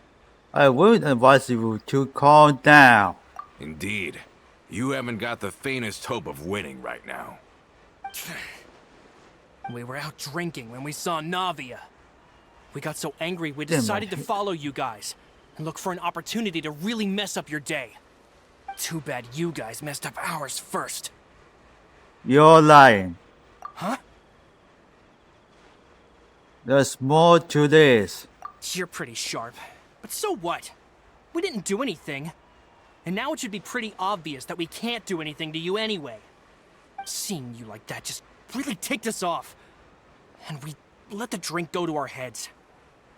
A: I would advise you to calm down.
F: Indeed. You haven't got the faintest hope of winning right now.
E: We were out drinking when we saw Navia. We got so angry we
A: Damn
E: decided to
A: right.
E: follow you guys and look for an opportunity to really mess up your day. Too bad you guys messed up ours first.
A: You're lying.
E: Huh?
A: There's more to this.
E: You're pretty sharp. But so what? We didn't do anything. And now it should be pretty obvious that we can't do anything to you anyway. Seeing you like that just really ticked us off. And we let the drink go to our heads.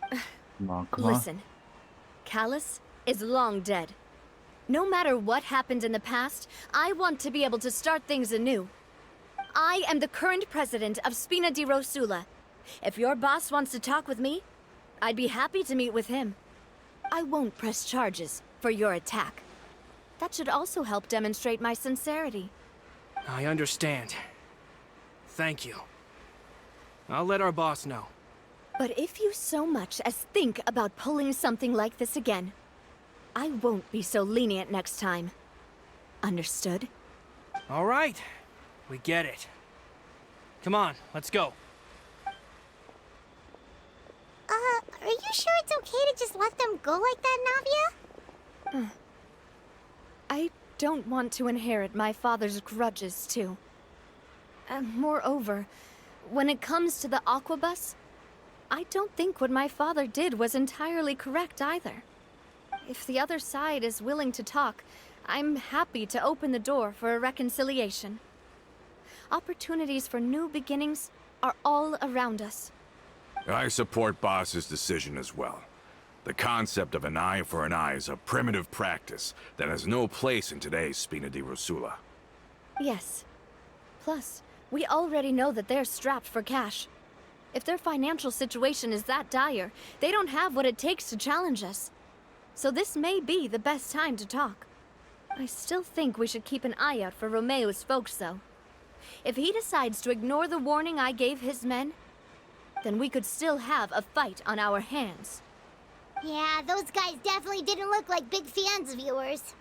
A: Come on, come on.
B: Listen, Callus is long dead. No matter what happened in the past, I want to be able to start things anew. I am the current president of Spina di Rosula. If your boss wants to talk with me, I'd be happy to meet with him. I won't press charges for your attack. That should also help demonstrate my sincerity.
E: I understand. Thank you. I'll let our boss know.
B: But if you so much as think about pulling something like this again, I won't be so lenient next time. Understood?
E: All right. We get it. Come on, let's go.
C: Are you sure it's okay to just let them go like that, Navia?
B: I don't want to inherit my father's grudges, too. Moreover, when it comes to the Aquabus, I don't think what my father did was entirely correct either. If the other side is willing to talk, I'm happy to open the door for a reconciliation. Opportunities for new beginnings are all around us.
F: I support Boss's decision as well. The concept of an eye for an eye is a primitive practice that has no place in today's Spina di Rosula.
B: Yes. Plus, we already know that they're strapped for cash. If their financial situation is that dire, they don't have what it takes to challenge us. So this may be the best time to talk. I still think we should keep an eye out for Romeu's folks, though. If he decides to ignore the warning I gave his men, then we could still have a fight on our hands.
C: Yeah, those guys definitely didn't look like big fans of yours.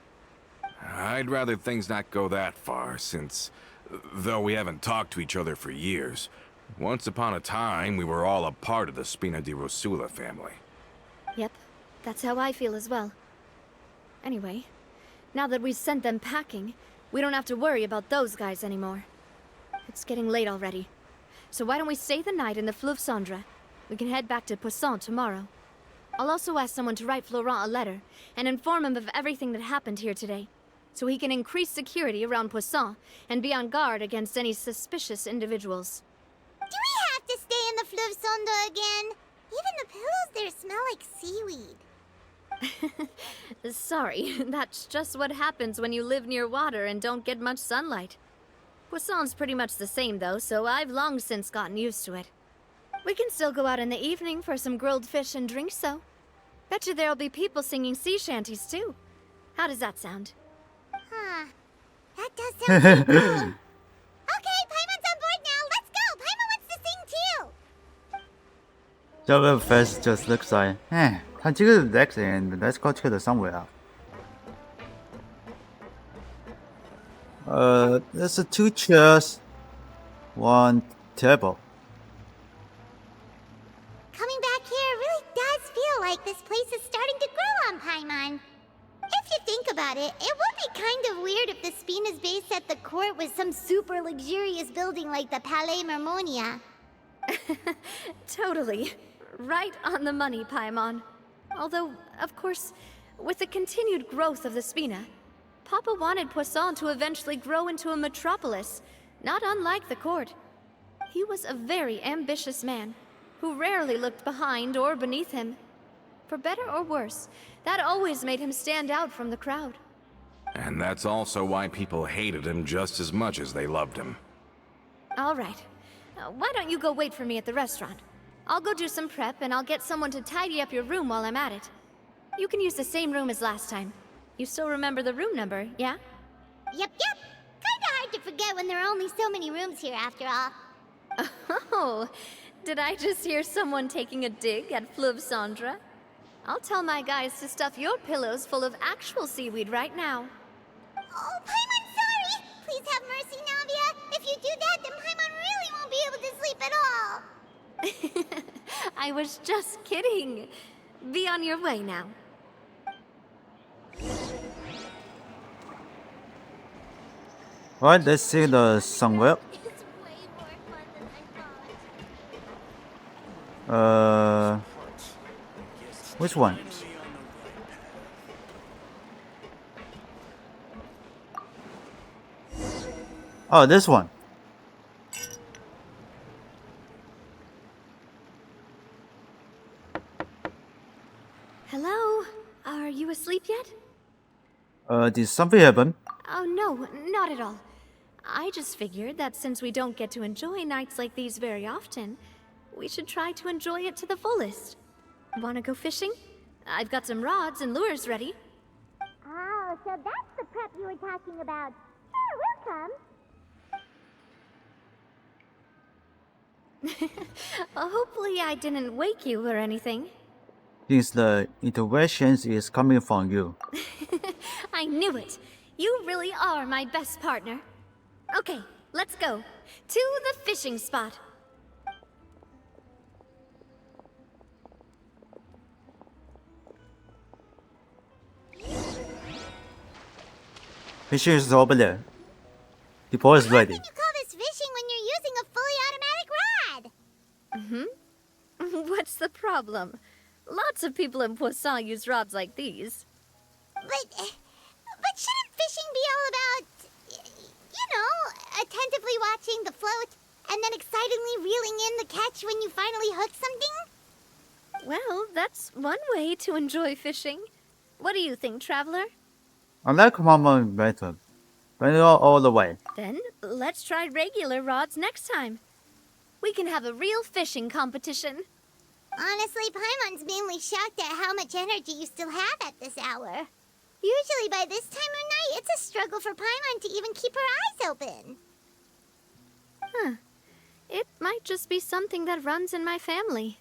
F: I'd rather things not go that far, since, though we haven't talked to each other for years, once upon a time we were all a part of the Spina di Rosula family.
B: Yep, that's how I feel as well. Anyway, now that we've sent them packing, we don't have to worry about those guys anymore. It's getting late already. So why don't we stay the night in the Fleuve Cendre? We can head back to Poisson tomorrow. I'll also ask someone to write Florent a letter and inform him of everything that happened here today, so he can increase security around Poisson and be on guard against any suspicious individuals.
C: Do we have to stay in the Fleuve Cendre again? Even the pillows there smell like seaweed.
B: Sorry, that's just what happens when you live near water and don't get much sunlight. Poisson's pretty much the same though, so I've long since gotten used to it. We can still go out in the evening for some grilled fish and drinks though. Bet you there'll be people singing sea shanties too. How does that sound?
C: Huh. That does sound pretty cool. Okay, Paimon's on board now. Let's go. Paimon wants to sing too.
A: 这个 face just looks like, can you relax and let's go to the somewhere. There's 2 chairs, 1 table.
C: Coming back here really does feel like this place is starting to grow on Paimon. If you think about it, it would be kind of weird if the Spina's base at the court was some super luxurious building like the Palais Mermonia.
B: Totally. Right on the money, Paimon. Although, of course, with the continued growth of the Spina, Papa wanted Poisson to eventually grow into a metropolis, not unlike the court. He was a very ambitious man, who rarely looked behind or beneath him. For better or worse, that always made him stand out from the crowd.
F: And that's also why people hated him just as much as they loved him.
B: All right. Why don't you go wait for me at the restaurant? I'll go do some prep and I'll get someone to tidy up your room while I'm at it. You can use the same room as last time. You still remember the room number, yeah?
C: Yep. Kinda hard to forget when there are only so many rooms here after all.
B: Oh, did I just hear someone taking a dig at Fleuve Cendre? I'll tell my guys to stuff your pillows full of actual seaweed right now.
C: Oh, Paimon, sorry! Please have mercy, Navia. If you do that, then Paimon really won't be able to sleep at all.
B: I was just kidding. Be on your way now.
A: Alright, let's see the somewhere.
C: It's way more fun than I thought.
A: Which one? Oh, this one.
B: Hello? Are you asleep yet?
A: Did something happen?
B: Oh, no, not at all. I just figured that since we don't get to enjoy nights like these very often, we should try to enjoy it to the fullest. Wanna go fishing? I've got some rods and lures ready.
C: Oh, so that's the prep you were talking about. Sure, we'll come.
B: Hopefully I didn't wake you or anything.
A: Since the interventions is coming from you.
B: I knew it. You really are my best partner. Okay, let's go. To the fishing spot.
A: Fishing is over there. The ball is
C: How
A: ready.
C: can you call this fishing when you're using a fully automatic rod?
B: What's the problem? Lots of people in Poisson use rods like these.
C: But shouldn't fishing be all about, attentively watching the float and then excitedly reeling in the catch when you finally hook something?
B: Well, that's one way to enjoy fishing. What do you think, Traveler?
A: I like Mama better. Bring it all the way.
B: Then let's try regular rods next time. We can have a real fishing competition.
C: Honestly, Paimon's mainly shocked at how much energy you still have at this hour. Usually by this time of night, it's a struggle for Paimon to even keep her eyes open.
B: Huh. It might just be something that runs in my family.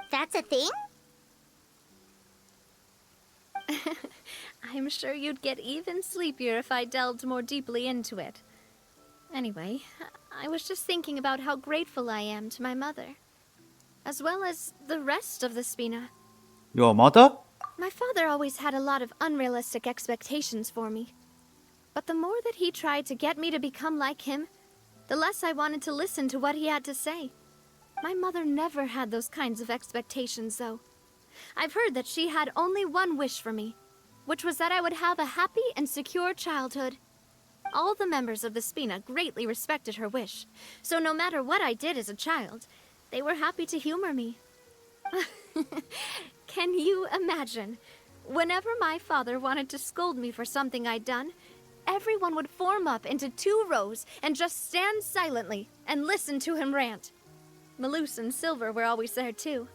C: That's a thing?
B: I'm sure you'd get even sleepier if I delved more deeply into it. Anyway, I was just thinking about how grateful I am to my mother, as well as the rest of the Spina.
A: Your mother?
B: My father always had a lot of unrealistic expectations for me. But the more that he tried to get me to become like him, the less I wanted to listen to what he had to say. My mother never had those kinds of expectations, though. I've heard that she had only one wish for me, which was that I would have a happy and secure childhood. All the members of the Spina greatly respected her wish, so no matter what I did as a child, they were happy to humor me. Can you imagine? Whenever my father wanted to scold me for something I'd done, everyone would form up into 2 rows and just stand silently and listen to him rant. Malus and Silver were always there too.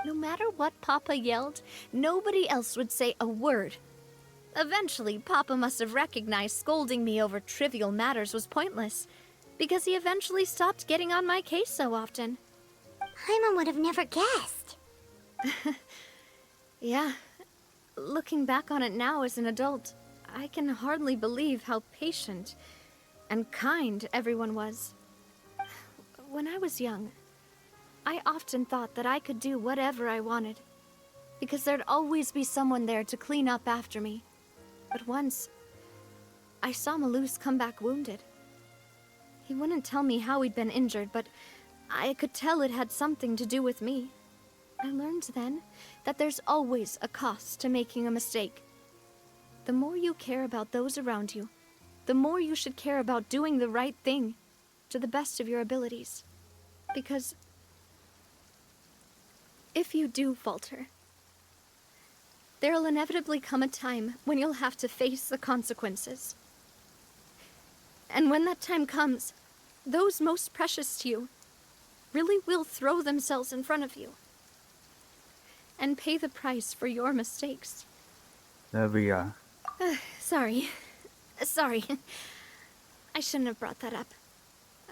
B: No matter what Papa yelled, nobody else would say a word. Eventually, Papa must have recognized scolding me over trivial matters was pointless, because he eventually stopped getting on my case so often.
C: Paimon would have never guessed.
B: Yeah. Looking back on it now as an adult, I can hardly believe how patient and kind everyone was. When I was young, I often thought that I could do whatever I wanted, because there'd always be someone there to clean up after me. But once, I saw Malus come back wounded. He wouldn't tell me how he'd been injured, but I could tell it had something to do with me. I learned then that there's always a cost to making a mistake. The more you care about those around you, the more you should care about doing the right thing to the best of your abilities. Because if you do falter, there'll inevitably come a time when you'll have to face the consequences. And when that time comes, those most precious to you really will throw themselves in front of you and pay the price for your mistakes.
A: Navia.
B: Sorry. I shouldn't have brought that up.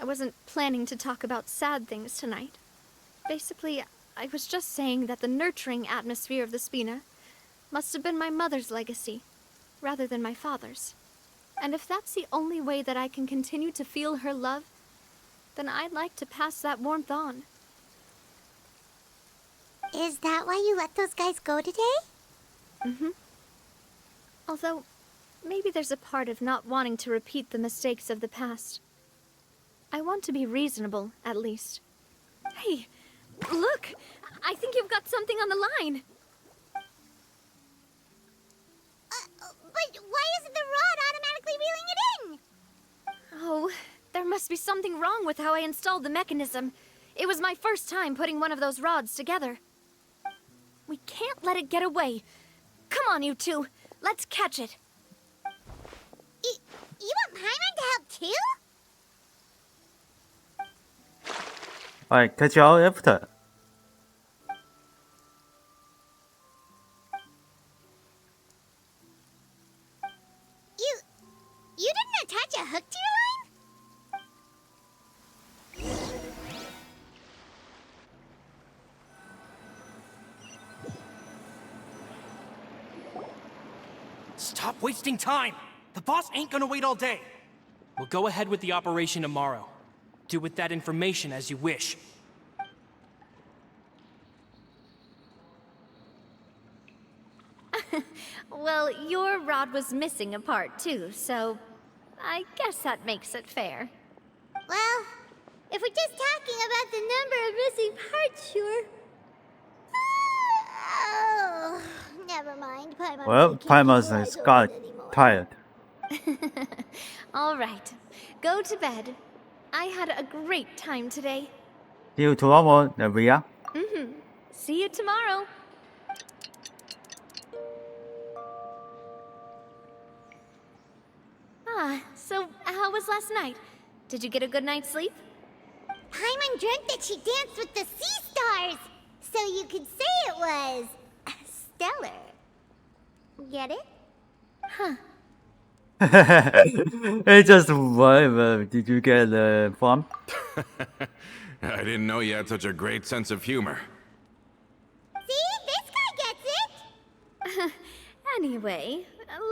B: I wasn't planning to talk about sad things tonight. Basically, I was just saying that the nurturing atmosphere of the Spina must have been my mother's legacy, rather than my father's. And if that's the only way that I can continue to feel her love, then I'd like to pass that warmth on.
C: Is that why you let those guys go today?
B: Mm-hmm. Although, maybe there's a part of not wanting to repeat the mistakes of the past. I want to be reasonable, at least. Hey, look! I think you've got something on the line!
C: But why isn't the rod automatically reeling it in?
B: Oh, there must be something wrong with how I installed the mechanism. It was my first time putting one of those rods together. We can't let it get away. Come on, you two. Let's catch it.
C: You want Paimon to help too?
A: Alright, catch y'all after.
C: You didn't attach a hook to your line?
E: Stop wasting time! The boss ain't gonna wait all day. We'll go ahead with the operation tomorrow. Do with that information as you wish.
B: Well, your rod was missing a part too, so I guess that makes it fair.
C: Well, if we're just talking about the number of missing parts, sure. Oh, never mind. Paimon
A: Well,
C: really can't
A: Paimon's
C: keep her eyes
A: got
C: open anymore.
A: tired.
B: All right, go to bed. I had a great time today.
A: See you tomorrow, Navia.
B: Mm-hmm. See you tomorrow. So how was last night? Did you get a good night's sleep?
C: Paimon dreamt that she danced with the sea stars, so you could say it was stellar. Get it?
B: Huh.
A: It's just whatever. Did you get the form?
F: I didn't know you had such a great sense of humor.
C: See? This guy gets it!
B: Anyway,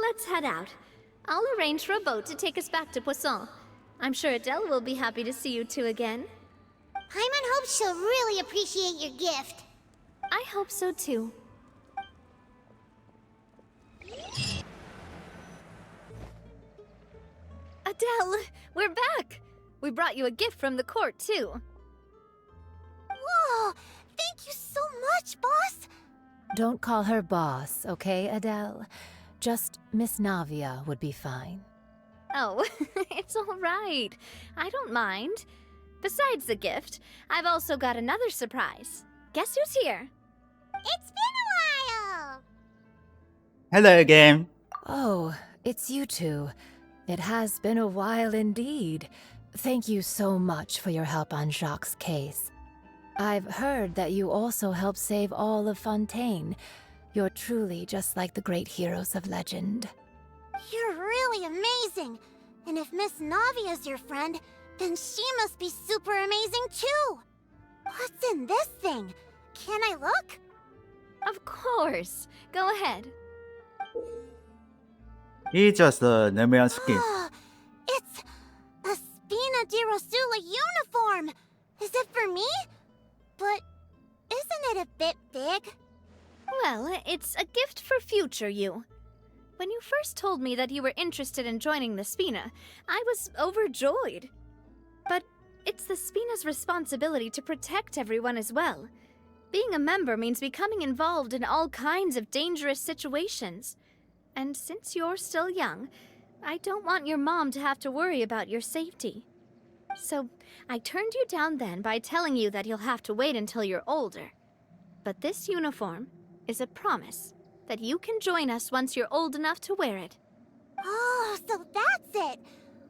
B: let's head out. I'll arrange for a boat to take us back to Poisson. I'm sure Adele will be happy to see you two again.
C: Paimon hopes she'll really appreciate your gift.
B: I hope so too. Adele, we're back! We brought you a gift from the court, too.
C: Whoa! Thank you so much, boss!
G: Don't call her boss, okay, Adele? Just Miss Navia would be fine.
B: Oh, it's all right. I don't mind. Besides the gift, I've also got another surprise. Guess who's here?
C: It's been a while!
A: Hello again.
G: Oh, it's you two. It has been a while indeed. Thank you so much for your help on Jacques' case. I've heard that you also helped save all of Fontaine. You're truly just like the great heroes of legend.
C: You're really amazing. And if Miss Navia's your friend, then she must be super amazing too. What's in this thing? Can I look?
B: Of course. Go ahead.
A: It's just a Navia skin.
C: Ah, it's a Spina di Rosula uniform. Is it for me? But isn't it a bit big?
B: Well, it's a gift for future you. When you first told me that you were interested in joining the Spina, I was overjoyed. But it's the Spina's responsibility to protect everyone as well. Being a member means becoming involved in all kinds of dangerous situations. And since you're still young, I don't want your mom to have to worry about your safety. So I turned you down then by telling you that you'll have to wait until you're older. But this uniform is a promise that you can join us once you're old enough to wear it.
C: Oh, so that's it.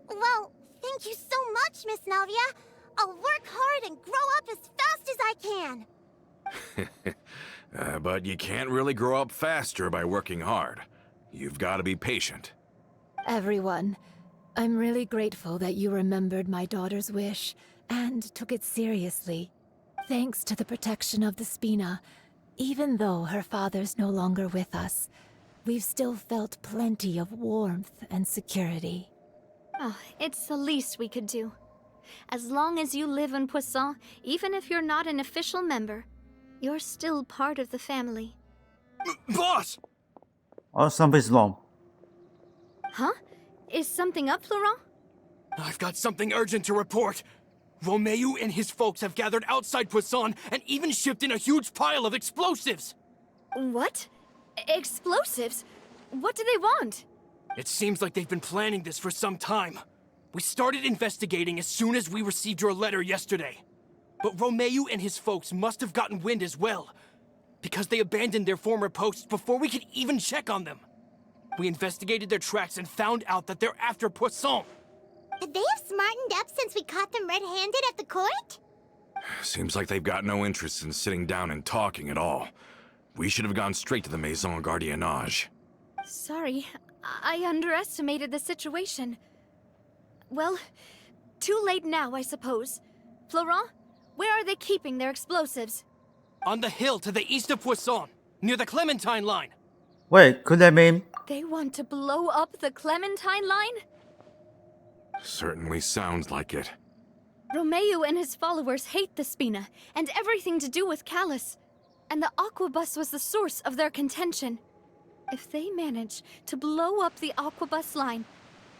C: Well, thank you so much, Miss Navia. I'll work hard and grow up as fast as I can.
F: But you can't really grow up faster by working hard. You've got to be patient.
G: Everyone, I'm really grateful that you remembered my daughter's wish and took it seriously. Thanks to the protection of the Spina, even though her father's no longer with us, we've still felt plenty of warmth and security.
B: Oh, it's the least we could do. As long as you live in Poisson, even if you're not an official member, you're still part of the family.
E: Boss!
A: Or something's wrong.
B: Huh? Is something up, Florent?
E: I've got something urgent to report. Romeo and his folks have gathered outside Poisson and even shipped in a huge pile of explosives.
B: What? Explosives? What do they want?
E: It seems like they've been planning this for some time. We started investigating as soon as we received your letter yesterday. But Romeo and his folks must have gotten wind as well, because they abandoned their former posts before we could even check on them. We investigated their tracks and found out that they're after Poisson.
C: Could they have smartened up since we caught them red-handed at the court?
F: Seems like they've got no interest in sitting down and talking at all. We should have gone straight to the Maison Gardiennage.
B: Sorry, I underestimated the situation. Well, too late now, I suppose. Florent, where are they keeping their explosives?
E: On the hill to the east of Poisson, near the Clementine line.
A: Wait, could that mean?
B: They want to blow up the Clementine line?
F: Certainly sounds like it.
B: Romeo and his followers hate the Spina, and everything to do with Callus. And the Aquabus was the source of their contention. If they manage to blow up the Aquabus line,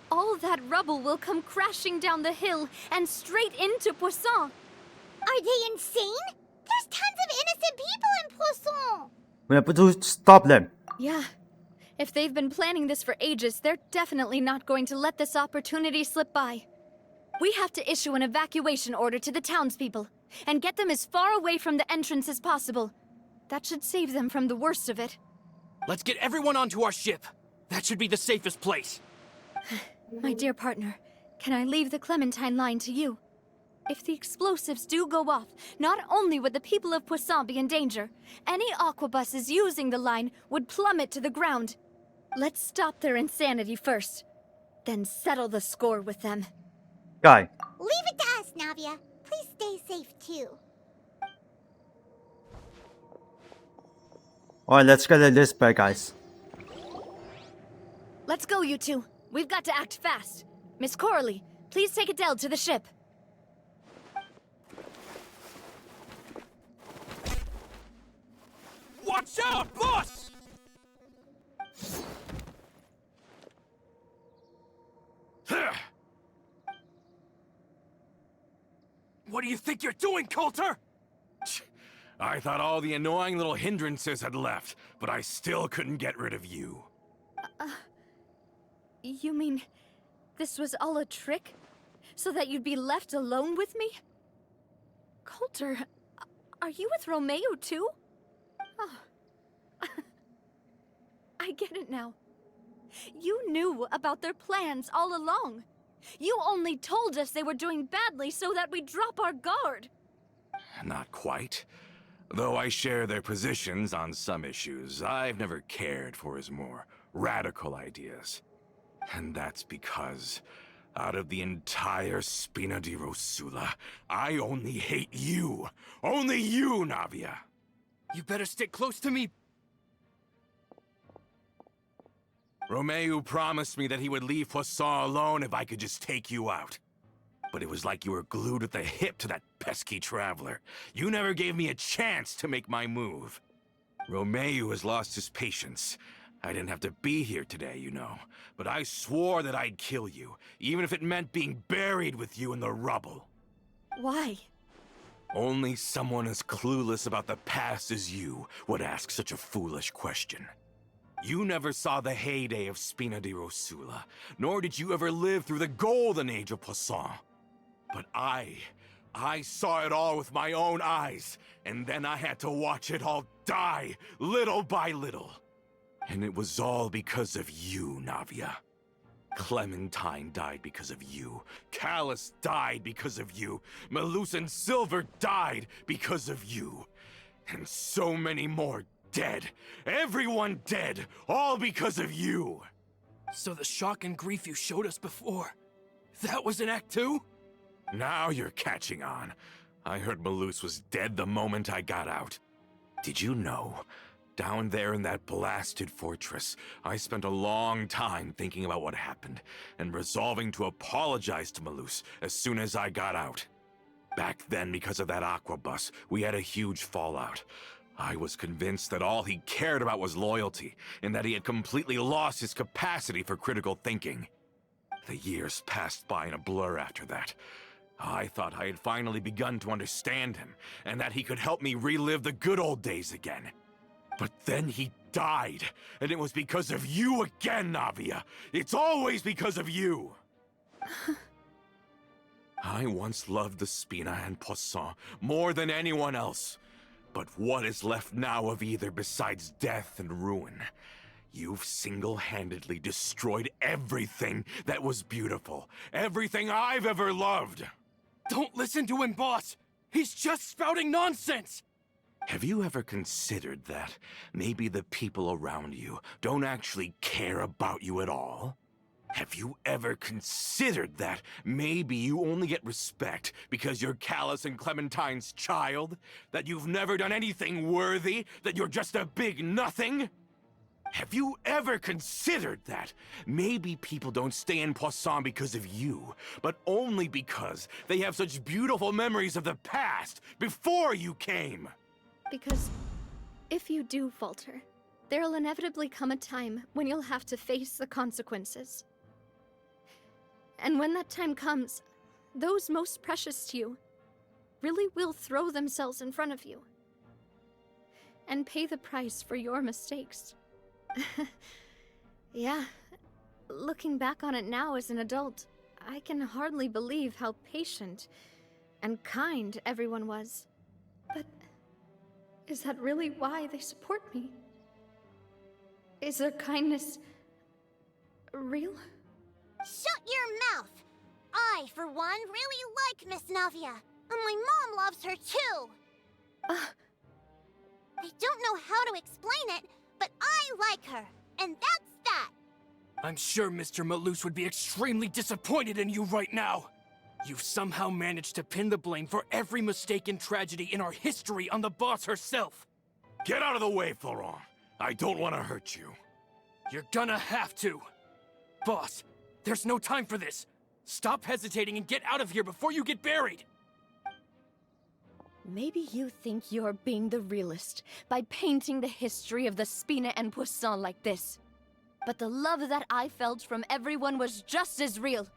B: all that rubble will come crashing down the hill and straight into Poisson.
C: Are they insane? There's tons of innocent people in Poisson.
A: We have to stop them.
B: Yeah. If they've been planning this for ages, they're definitely not going to let this opportunity slip by. We have to issue an evacuation order to the townspeople and get them as far away from the entrance as possible. That should save them from the worst of it.
E: Let's get everyone onto our ship. That should be the safest place.
B: My dear partner, can I leave the Clementine line to you? If the explosives do go off, not only would the people of Poisson be in danger, any aquabuses using the line would plummet to the ground. Let's stop their insanity first, then settle the score with them.
A: Guy.
C: Leave it to us, Navia. Please stay safe too.
A: Alright, let's get this back, guys.
B: Let's go, you two. We've got to act fast. Miss Coralie, please take Adele to the ship.
E: Watch out, boss! What do you think you're doing, Coulter?
F: I thought all the annoying little hindrances had left, but I still couldn't get rid of you.
B: You mean this was all a trick? So that you'd be left alone with me? Coulter, are you with Romeo too? Oh. I I get it now. You knew about their plans all along. You only told us they were doing badly so that we'd drop our guard.
F: Not quite. Though I share their positions on some issues, I've never cared for his more radical ideas. And that's because, out of the entire Spina di Rosula, I only hate you. Only you, Navia.
E: You better stick close to me.
F: Romeu promised me that he would leave Poisson alone if I could just take you out. But it was like you were glued at the hip to that pesky traveler. You never gave me a chance to make my move. Romeu has lost his patience. I didn't have to be here today, you know. But I swore that I'd kill you, even if it meant being buried with you in the rubble.
B: Why?
F: Only someone as clueless about the past as you would ask such a foolish question. You never saw the heyday of Spina di Rosula, nor did you ever live through the golden age of Poisson. But I saw it all with my own eyes, and then I had to watch it all die, little by little. And it was all because of you, Navia. Clementine died because of you. Callus died because of you. Malus and Silver died because of you. And so many more dead. Everyone dead, all because of you.
E: So the shock and grief you showed us before, that was in Act 2?
F: Now you're catching on. I heard Malus was dead the moment I got out. Did you know? Down there in that blasted fortress, I spent a long time thinking about what happened, and resolving to apologize to Malus as soon as I got out. Back then, because of that aqua bus, we had a huge fallout. I was convinced that all he cared about was loyalty, and that he had completely lost his capacity for critical thinking. The years passed by in a blur after that. I thought I had finally begun to understand him, and that he could help me relive the good old days again. But then he died, and it was because of you again, Navia. It's always because of you. I once loved the Spina and Poisson more than anyone else. But what is left now of either besides death and ruin? You've single-handedly destroyed everything that was beautiful. Everything I've ever loved.
E: Don't listen to him, boss! He's just spouting nonsense!
F: Have you ever considered that maybe the people around you don't actually care about you at all? Have you ever considered that maybe you only get respect because you're Callus and Clementine's child? That you've never done anything worthy? That you're just a big nothing? Have you ever considered that maybe people don't stay in Poisson because of you, but only because they have such beautiful memories of the past before you came?
B: Because if you do falter, there'll inevitably come a time when you'll have to face the consequences. And when that time comes, those most precious to you really will throw themselves in front of you and pay the price for your mistakes. Yeah, looking back on it now as an adult, I can hardly believe how patient and kind everyone was. But is that really why they support me? Is their kindness real?
C: Shut your mouth! I, for one, really like Miss Navia, and my mom loves her too! I don't know how to explain it, but I like her, and that's that!
E: I'm sure Mr. Malus would be extremely disappointed in you right now! You've somehow managed to pin the blame for every mistake and tragedy in our history on the boss herself!
F: Get out of the way, Florent! I don't want to hurt you.
E: You're gonna have to! Boss, there's no time for this! Stop hesitating and get out of here before you get buried!
B: Maybe you think you're being the realist by painting the history of the Spina and Poisson like this. But the love that I felt from everyone was just as real.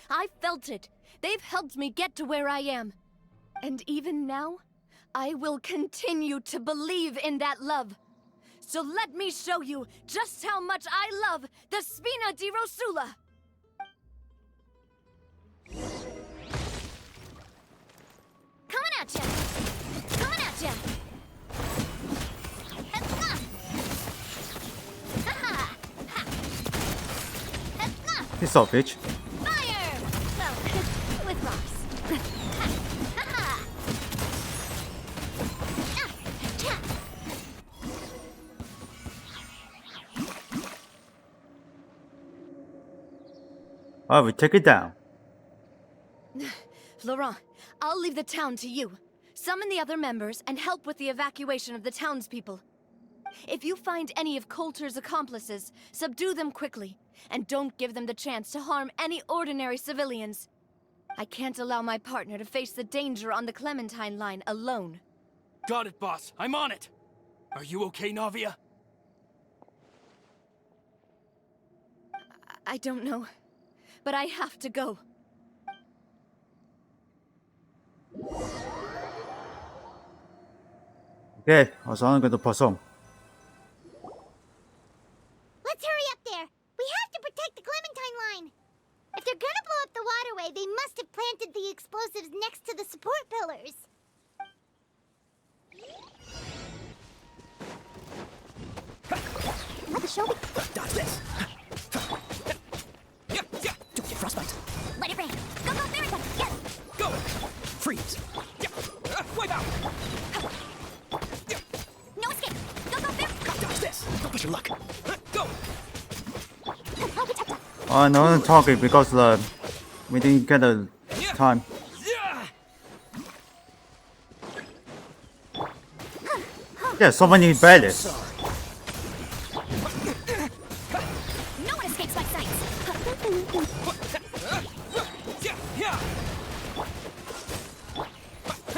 B: I felt it. They've helped me get to where I am. And even now, I will continue to believe in that love. So let me show you just how much I love the Spina di Rosula! Coming at ya! Coming at ya! Ha-ha!
A: Piece of bitch.
B: Fire! Well, with rocks.
A: I will take it down.
H: Laurent, I'll leave the town to you. Summon the other members and help with the evacuation of the townspeople. If you find any of Coulter's accomplices, subdue them quickly, and don't give them the chance to harm any ordinary civilians. I can't allow my partner to face the danger on the Clementine line alone.
E: Got it, boss. I'm on it. Are you okay, Navia?
H: I don't know, but I have to go.
A: Okay, also I'm going to Poisson.
C: Let's hurry up there. We have to protect the Clementine line. If they're gonna blow up the waterway, they must have planted the explosives next to the support pillars. Let the show be.
I: Dodge this. Don't get frostbite.
C: Let it rain. Go, go, Miracle. Yes.
I: Go. Freeze. Wipe out.
C: No escape. Go, go, Miracle.
I: Dodge this. Don't push your luck. Go.
A: No one talking because we didn't get the time. Yeah, so many battles.
C: No one escapes my sight.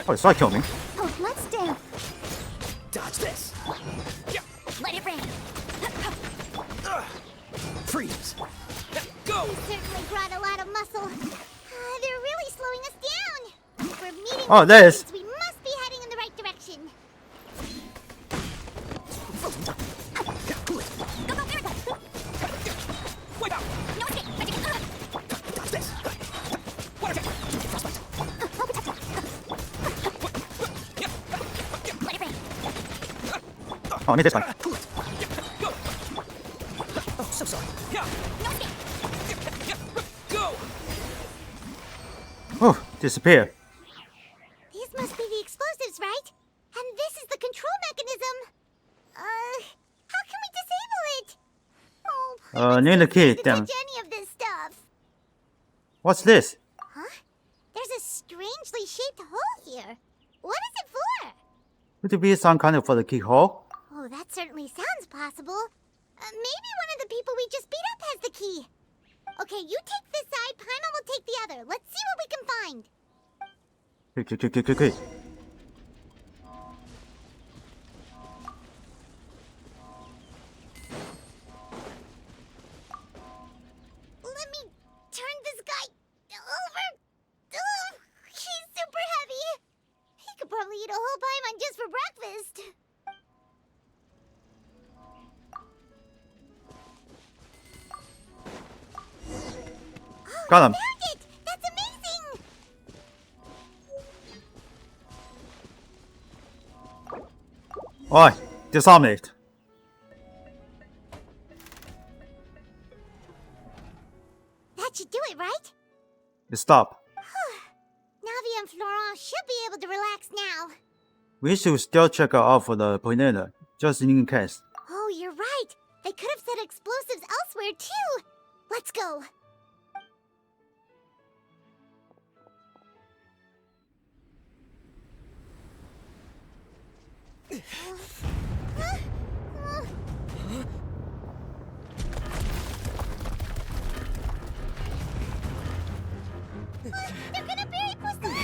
A: Oh, it's not kill me.
C: Oh, let's dance.
I: Dodge this.
C: Let it rain.
I: Freeze.
C: Go. We certainly brought a lot of muscle. They're really slowing us down. If we're meeting
A: Oh, there it is.
C: we must be heading in the right direction.
I: Cool it.
C: Go, go, Miracle.
I: Wipe out.
C: No escape.
I: Dodge this. Water jet. Don't get frostbite.
C: Let it rain.
A: Oh, I need this one.
I: Cool it. Go. Oh, so sorry.
C: No escape.
I: Go.
A: Oh, disappear.
C: These must be the explosives, right? And this is the control mechanism. How can we disable it? Oh,
A: Near the key,
C: to
A: damn.
C: touch any of this stuff.
A: What's this?
C: Huh? There's a strangely shaped hole here. What is it for?
A: Could it be some kind of for the keyhole?
C: Oh, that certainly sounds possible. Maybe one of the people we just beat up has the key. Okay, you take this side, Paimon will take the other. Let's see what we can find.
A: Quick.
C: Let me turn this guy over. Oh, he's super heavy. He could probably eat a whole Paimon just for breakfast.
A: Got him.
C: Found it! That's amazing!
A: Oi, disarm it.
C: That should do it, right?
A: Stop.
C: Navia and Florent should be able to relax now.
A: We should still check out for the tornado, just in case.
C: Oh, you're right. They could have set explosives elsewhere, too. Let's go. They're gonna bury Poisson!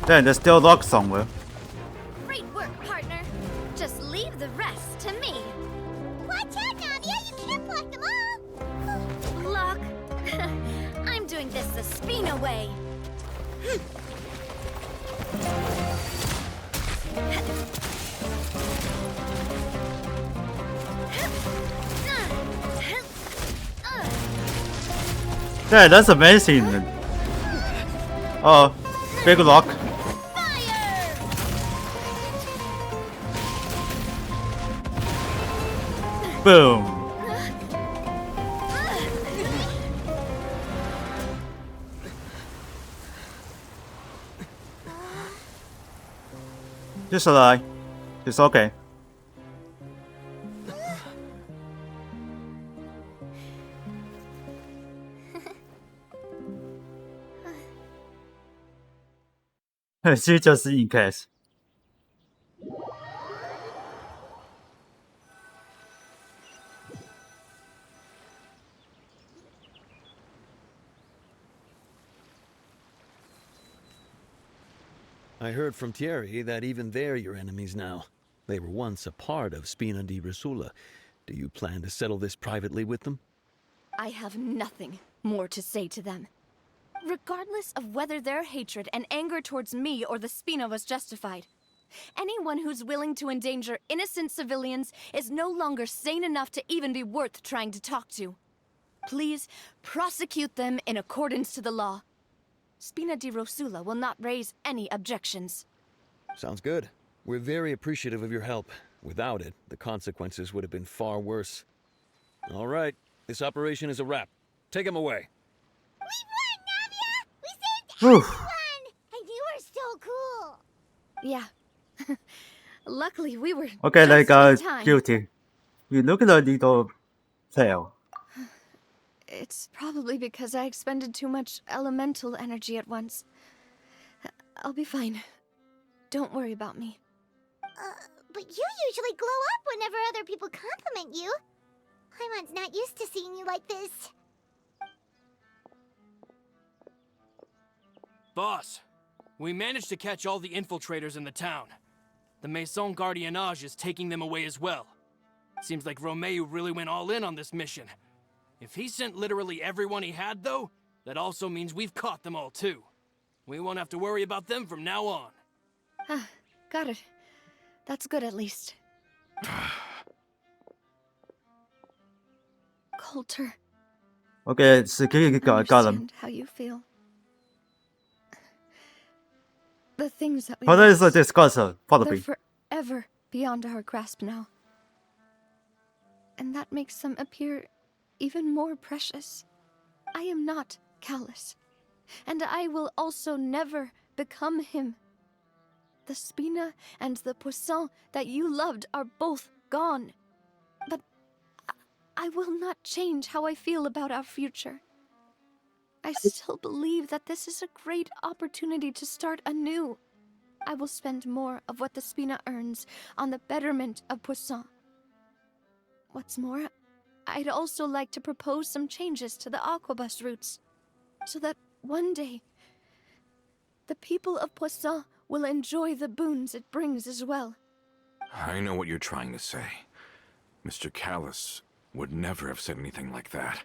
A: Then there's still locked somewhere.
B: Great work, partner. Just leave the rest to me.
C: Watch out, Navia! You can't block them all!
B: Block. I'm doing this the Spina way.
A: Yeah, that's amazing. Oh, big rock. Boom. Just a lie. It's okay. She just in case.
J: I heard from Thierry that even they're your enemies now. They were once a part of Spina di Rosula. Do you plan to settle this privately with them?
H: I have nothing more to say to them. Regardless of whether their hatred and anger towards me or the Spina was justified, anyone who's willing to endanger innocent civilians is no longer sane enough to even be worth trying to talk to. Please prosecute them in accordance to the law. Spina di Rosula will not raise any objections.
J: Sounds good. We're very appreciative of your help. Without it, the consequences would have been far worse. All right, this operation is a wrap. Take him away.
C: We won, Navia! We saved
A: Whew.
C: everyone! And you were so cool!
H: Yeah. Luckily, we were
A: Okay,
H: just
A: like
H: in time.
A: guilty. You look at a little pale.
H: It's probably because I expended too much elemental energy at once. I'll be fine. Don't worry about me.
C: But you usually glow up whenever other people compliment you. Paimon's not used to seeing you like this.
E: Boss, we managed to catch all the infiltrators in the town. The Maison Gardiennage is taking them away as well. Seems like Romeu really went all in on this mission. If he sent literally everyone he had, though, that also means we've caught them all, too. We won't have to worry about them from now on.
H: Got it. That's good, at least. Coulter,
A: Okay, security
H: I
A: got them.
H: understand how you feel. The things that we
A: How is the
H: lost,
A: discussion?
H: they're
A: Probably.
H: forever beyond our grasp now. And that makes them appear even more precious. I am not callous, and I will also never become him. The Spina and the Poisson that you loved are both gone. But I will not change how I feel about our future. I still believe that this is a great opportunity to start anew. I will spend more of what the Spina earns on the betterment of Poisson. What's more, I'd also like to propose some changes to the Aquabus routes, so that one day, the people of Poisson will enjoy the boons it brings as well.
F: I know what you're trying to say. Mr. Callus would never have said anything like that.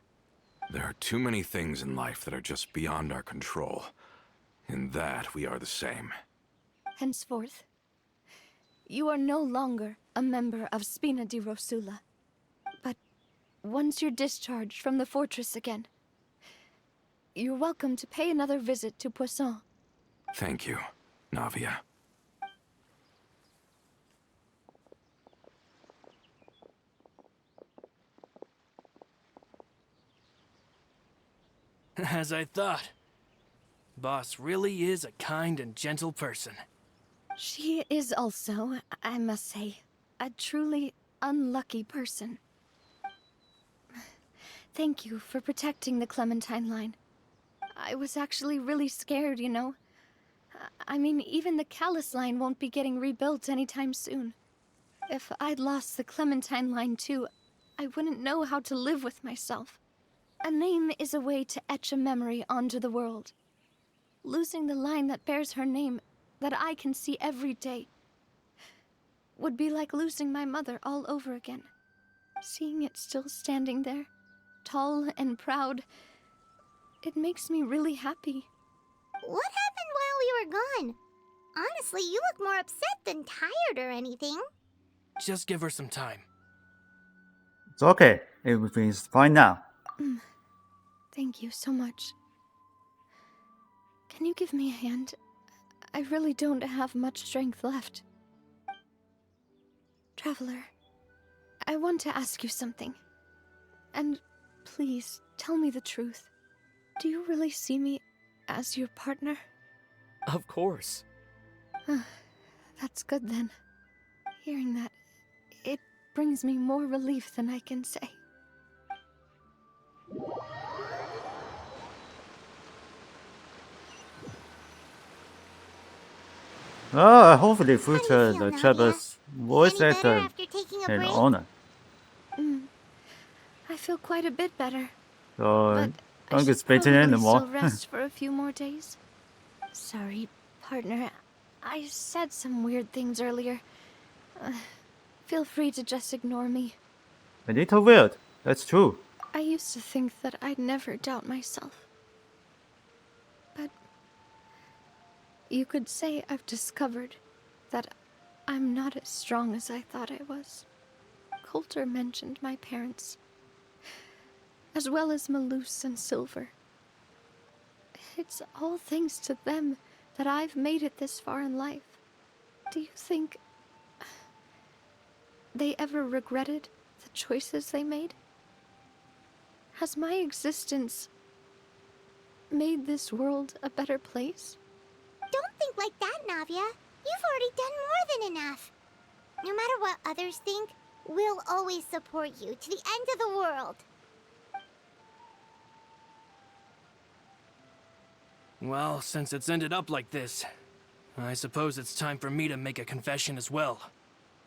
F: There are too many things in life that are just beyond our control. In that, we are the same.
H: Henceforth, you are no longer a member of Spina di Rosula. But once you're discharged from the fortress again, you're welcome to pay another visit to Poisson.
F: Thank you, Navia.
E: As I thought. Boss really is a kind and gentle person.
H: She is also, I must say, a truly unlucky person. Thank you for protecting the Clementine line. I was actually really scared, you know. I mean, even the Callus line won't be getting rebuilt anytime soon. If I'd lost the Clementine line too, I wouldn't know how to live with myself. A name is a way to etch a memory onto the world. Losing the line that bears her name, that I can see every day, would be like losing my mother all over again. Seeing it still standing there, tall and proud, it makes me really happy.
C: What happened while we were gone? Honestly, you look more upset than tired or anything.
E: Just give her some time.
A: It's okay. Everything's fine now.
B: Thank you so much. Can you give me a hand? I really don't have much strength left. Traveler, I want to ask you something. And please, tell me the truth. Do you really see me as your partner?
K: Of course.
B: That's good then. Hearing that, it brings me more relief than I can say.
A: Hopefully future
C: feel,
A: the
C: Navia?
A: Trevor's voice
C: Any better
A: actor
C: after taking a
A: and
C: break?
A: honor.
B: I feel quite a bit better.
A: So
B: But I
A: don't get
B: should
A: spitting
B: probably
A: anymore.
B: still rest for a few more days. Sorry, partner. I said some weird things earlier. Feel free to just ignore me.
A: A little weird. That's true.
B: I used to think that I'd never doubt myself. But you could say I've discovered that I'm not as strong as I thought I was. Coulter mentioned my parents, as well as Malus and Silver. It's all thanks to them that I've made it this far in life. Do you think they ever regretted the choices they made? Has my existence made this world a better place?
C: Don't think like that, Navia. You've already done more than enough. No matter what others think, we'll always support you to the end of the world.
E: Well, since it's ended up like this, I suppose it's time for me to make a confession as well.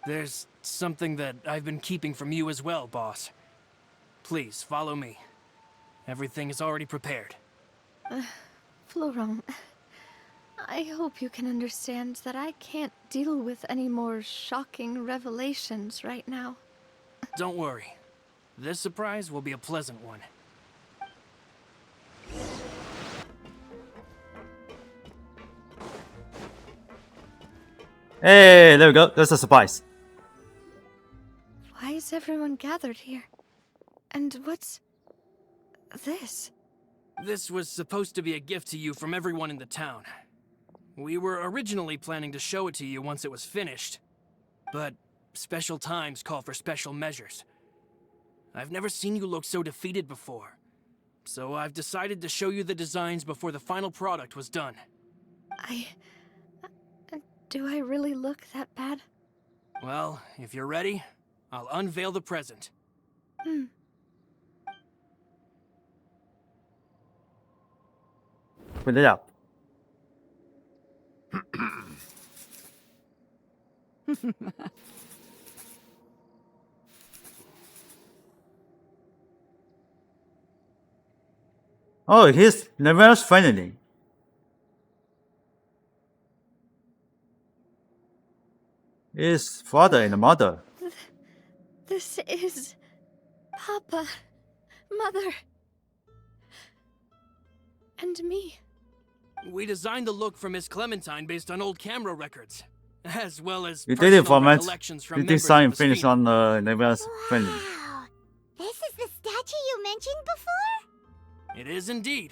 E: There's something that I've been keeping from you as well, boss. Please, follow me. Everything is already prepared.
B: Florent, I hope you can understand that I can't deal with any more shocking revelations right now.
E: Don't worry. This surprise will be a pleasant one.
A: Hey, there we go. That's a surprise.
B: Why is everyone gathered here? And what's this?
E: This was supposed to be a gift to you from everyone in the town. We were originally planning to show it to you once it was finished, but special times call for special measures. I've never seen you look so defeated before, so I've decided to show you the designs before the final product was done.
B: Do I really look that bad?
E: Well, if you're ready, I'll unveil the present.
A: Put it up. Oh, he's Navia's finally. His father and mother.
B: This is Papa, Mother, and me.
E: We designed the look for Miss Clementine based on old camera records, as well as
A: You did it,
E: personal
A: format.
E: recollections from
A: The
E: members
A: design
E: of the
A: finished
E: Spina.
A: on Navia's finally.
C: Wow! This is the statue you mentioned before?
E: It is indeed.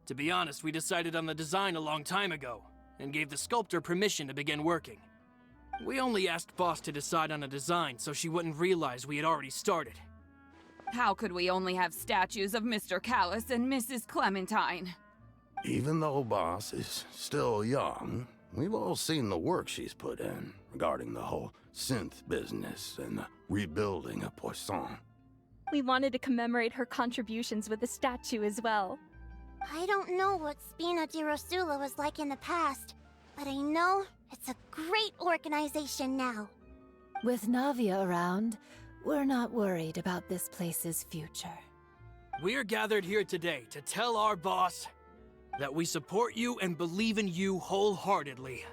E: To be honest, we decided on the design a long time ago, and gave the sculptor permission to begin working. We only asked Boss to decide on a design so she wouldn't realize we had already started.
L: How could we only have statues of Mr. Callis and Mrs. Clementine?
M: Even though Boss is still young, we've all seen the work she's put in regarding the whole synth business and the rebuilding of Poisson.
D: We wanted to commemorate her contributions with a statue as well.
C: I don't know what Spina di Rosula was like in the past, but I know it's a great organization now.
G: With Navia around, we're not worried about this place's future.
E: We're gathered here today to tell our boss that we support you and believe in you wholeheartedly.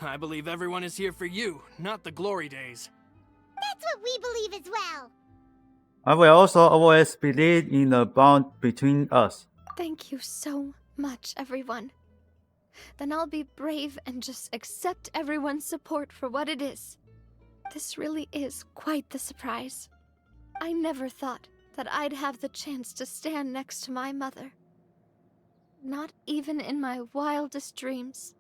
E: I believe everyone is here for you, not the glory days.
C: That's what we believe as well.
A: I will also always believe in the bond between us.
B: Thank you so much, everyone. Then I'll be brave and just accept everyone's support for what it is. This really is quite the surprise. I never thought that I'd have the chance to stand next to my mother. Not even in my wildest dreams.